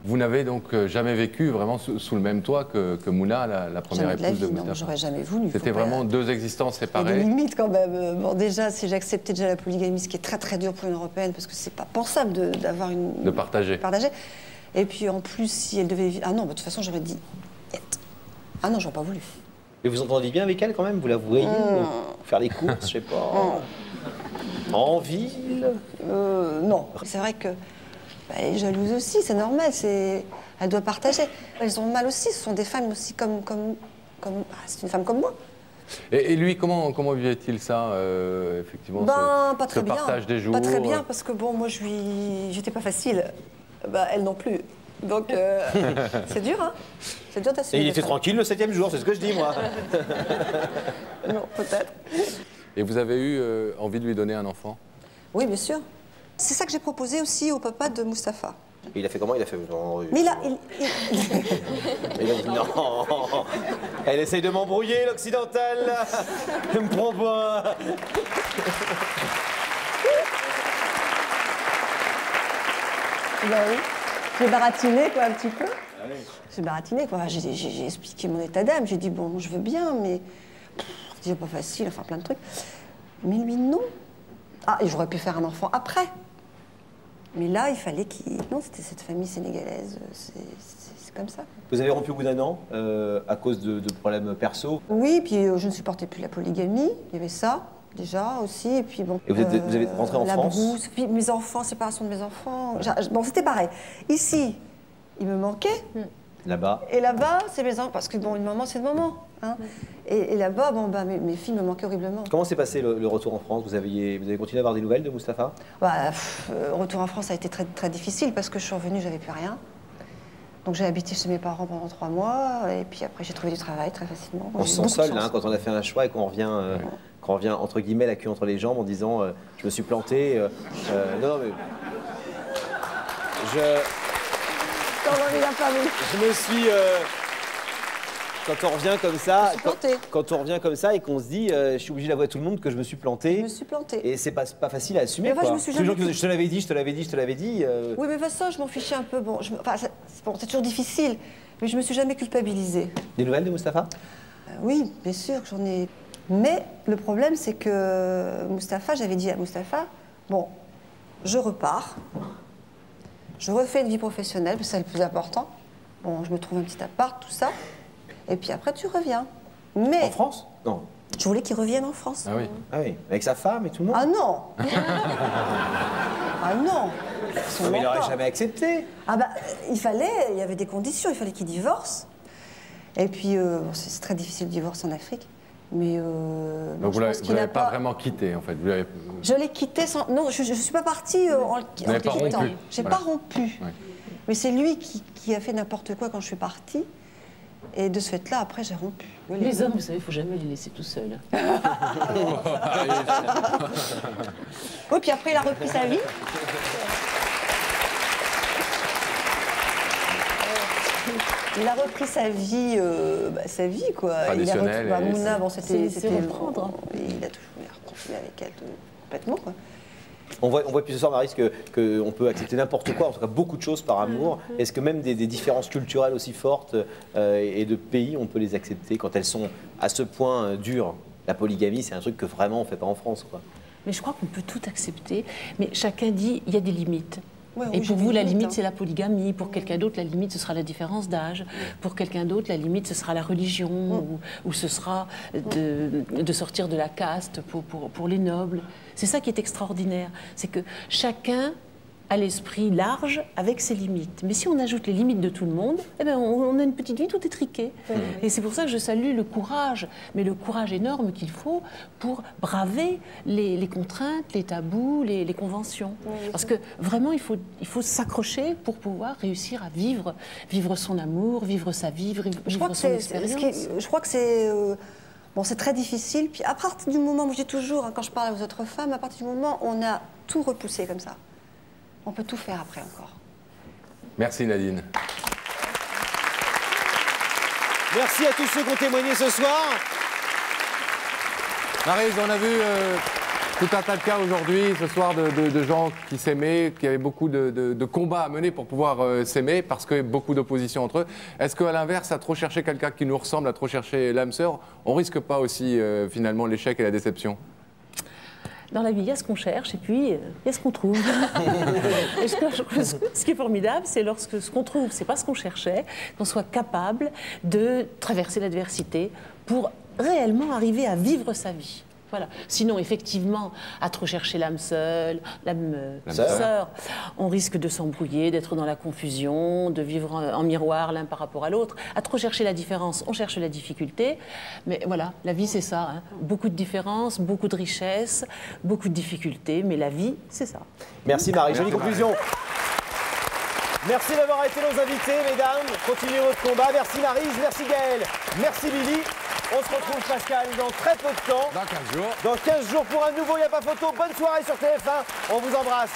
S2: Vous n'avez donc jamais vécu vraiment sous le même toit que Mouna, la première épouse de Mustapha?
S19: Non, j'aurais jamais voulu.
S2: C'était vraiment 2 existences séparées.
S19: Il y a des limites quand même. Bon, déjà, si j'acceptais déjà la polygamie, ce qui est très très dur pour une Européenne, parce que c'est pas pensable d'avoir une...
S2: De partager.
S19: Et puis en plus, si elle devait... Ah non, bah, de toute façon, j'aurais dit... Ah non, j'aurais pas voulu.
S1: Et vous entendez bien avec elle quand même? Vous la voyez faire les courses, je sais pas... En ville?
S19: Non. C'est vrai que... Bah, elle est jalouse aussi, c'est normal, elle doit partager. Elles ont mal aussi, ce sont des femmes aussi comme c'est une femme comme moi.
S2: Et lui, comment vivait-il ça, effectivement,
S19: Pas très
S2: ce
S19: bien.
S2: partage des jours?
S19: Pas très bien, parce que bon, moi, j'étais pas facile. Bah, elle non plus. Donc, c'est dur, hein. C'est dur d'assumer.
S1: Et il était tranquille le 7e jour, c'est ce que je dis, moi.
S19: Non, peut-être.
S2: Et vous avez eu envie de lui donner un enfant?
S19: Oui, bien sûr. C'est ça que j'ai proposé aussi au papa de Mustapha.
S1: Et il a fait comment? Il a fait...
S19: Mais il a
S1: dit non. Elle essaye de m'embrouiller, l'occidentale. Elle me prend pas.
S19: Ben oui. J'ai baratiné, quoi, un petit peu. J'ai baratiné, quoi. J'ai expliqué mon état d'âme. J'ai dit, bon, je veux bien, mais... C'est pas facile, enfin, plein de trucs. Mais lui, non. Ah, et j'aurais pu faire un enfant après. Mais là, il fallait qu'il... Non, c'était cette famille sénégalaise. C'est comme ça.
S1: Vous avez rompu au bout d'un an à cause de problèmes perso?
S19: Oui, puis je ne supportais plus la polygamie. Il y avait ça, déjà, aussi. Et puis bon...
S1: Et vous êtes rentré en France?
S19: La brousse, puis mes enfants, séparation de mes enfants. Bon, c'était pareil. Ici, il me manquait.
S1: Là-bas?
S19: Et là-bas, c'est mes enfants. Parce que bon, une maman, c'est une maman. Hein. Et là-bas, bon, bah, mes filles me manquaient horriblement.
S1: Comment s'est passé le retour en France? Vous avez continué à avoir des nouvelles de Mustapha?
S19: Retour en France a été très, très difficile parce que je suis revenue, j'avais plus rien. Donc j'ai habité chez mes parents pendant 3 mois et puis après j'ai trouvé du travail très facilement.
S1: On se sent seul hein, quand on a fait un choix et qu'on revient, entre guillemets la queue entre les jambes en disant je me suis planté. Non mais je me suis... Quand on revient comme ça, quand on revient comme ça et qu'on se dit, je suis obligé d'avouer à tout le monde que je me suis planté.
S19: Je me suis planté.
S1: Et c'est pas facile à assumer.
S19: Mais
S1: quoi.
S19: je me suis
S1: Tous les gens qui disent, je te l'avais dit, je te l'avais dit, je te l'avais dit.
S19: Oui, mais ça, je m'en fichais un peu. Bon, c'est toujours difficile, mais je me suis jamais culpabilisée.
S1: Des nouvelles de Mustapha?
S19: Oui, bien sûr que j'en ai. Mais le problème, c'est que Mustapha, j'avais dit à Mustapha, bon, je repars, je refais une vie professionnelle, parce que c'est le plus important. Bon, je me trouve un petit appart, tout ça. Et puis après, tu reviens. Mais...
S1: En France? Non.
S19: Je voulais qu'il revienne en France.
S1: Ah oui. Ah oui. Avec sa femme et tout le monde?
S19: Ah non. Ah non.
S1: Mais il n'aurait jamais accepté.
S19: Ah bah, il y avait des conditions, il fallait qu'il divorce. Et puis, c'est très difficile de divorcer en Afrique. Mais
S2: donc vous l'avez pas vraiment quitté, en fait.
S19: Je l'ai quitté sans... Non, je ne suis pas partie en le quittant. J'ai pas rompu. Ouais. Mais c'est lui qui a fait n'importe quoi quand je suis partie. Et de ce fait-là, après, j'ai rompu.
S4: Les hommes, vous savez, il ne faut jamais les laisser tout seuls.
S19: Oui, puis après, il a repris sa vie. Il a repris sa vie, quoi.
S2: Traditionnelle.
S19: Mouna, bon, c'était
S4: reprendre.
S19: Il a toujours continué avec elle complètement, quoi.
S1: On voit depuis ce soir, Maryse, qu'on peut accepter n'importe quoi, en tout cas beaucoup de choses par amour. Est-ce que même des différences culturelles aussi fortes et de pays, on peut les accepter quand elles sont à ce point dures? La polygamie, c'est un truc que vraiment on ne fait pas en France, quoi.
S4: Mais je crois qu'on peut tout accepter, mais chacun dit il y a des limites.
S19: Ouais,
S4: et pour vous, la limite, c'est la polygamie. Pour quelqu'un d'autre, la limite, ce sera la différence d'âge. Pour quelqu'un d'autre, la limite, ce sera la religion ou ce sera de sortir de la caste pour les nobles. C'est ça qui est extraordinaire. C'est que chacun à l'esprit large avec ses limites. Mais si on ajoute les limites de tout le monde, eh bien on a une petite vie tout étriquée. Et c'est pour ça que je salue le courage, mais le courage énorme qu'il faut pour braver les contraintes, les tabous, les conventions. Parce que vraiment, il faut s'accrocher pour pouvoir réussir à vivre son amour, vivre sa vie, vivre son expérience.
S19: Je crois que c'est... Bon, c'est très difficile. Puis à partir du moment, moi je dis toujours, hein, quand je parle aux autres femmes, à partir du moment où on a tout repoussé comme ça, on peut tout faire après encore.
S2: Merci Nadine.
S1: Merci à tous ceux qui ont témoigné ce soir.
S2: Maryse, on a vu tout un tas de cas aujourd'hui, ce soir, de gens qui s'aimaient, qui avaient beaucoup de combats à mener pour pouvoir s'aimer, parce qu'il y a beaucoup d'opposition entre eux. Est-ce qu'à l'inverse, à trop chercher quelqu'un qui nous ressemble, à trop chercher l'âme sœur, on risque pas aussi finalement l'échec et la déception?
S4: Dans la vie, il y a ce qu'on cherche et puis il y a ce qu'on trouve. Et ce qui est formidable, c'est lorsque ce qu'on trouve, c'est pas ce qu'on cherchait, qu'on soit capable de traverser l'adversité pour réellement arriver à vivre sa vie. Voilà. Sinon, effectivement, à trop chercher l'âme seule, l'âme sœur, on risque de s'embrouiller, d'être dans la confusion, de vivre en miroir l'un par rapport à l'autre. À trop chercher la différence, on cherche la difficulté. Mais voilà, la vie, c'est ça. Hein. Beaucoup de différences, beaucoup de richesses, beaucoup de difficultés. Mais la vie, c'est ça.
S1: Merci Marie. Jolie conclusion. Merci d'avoir été nos invités, mesdames. Continuez votre combat. Merci Maryse, merci Gaëlle, merci Lily. On se retrouve, Pascal, dans très peu de temps.
S2: Dans 15 jours.
S1: Dans 15 jours pour un nouveau Y a pas photo. Bonne soirée sur TF1. On vous embrasse.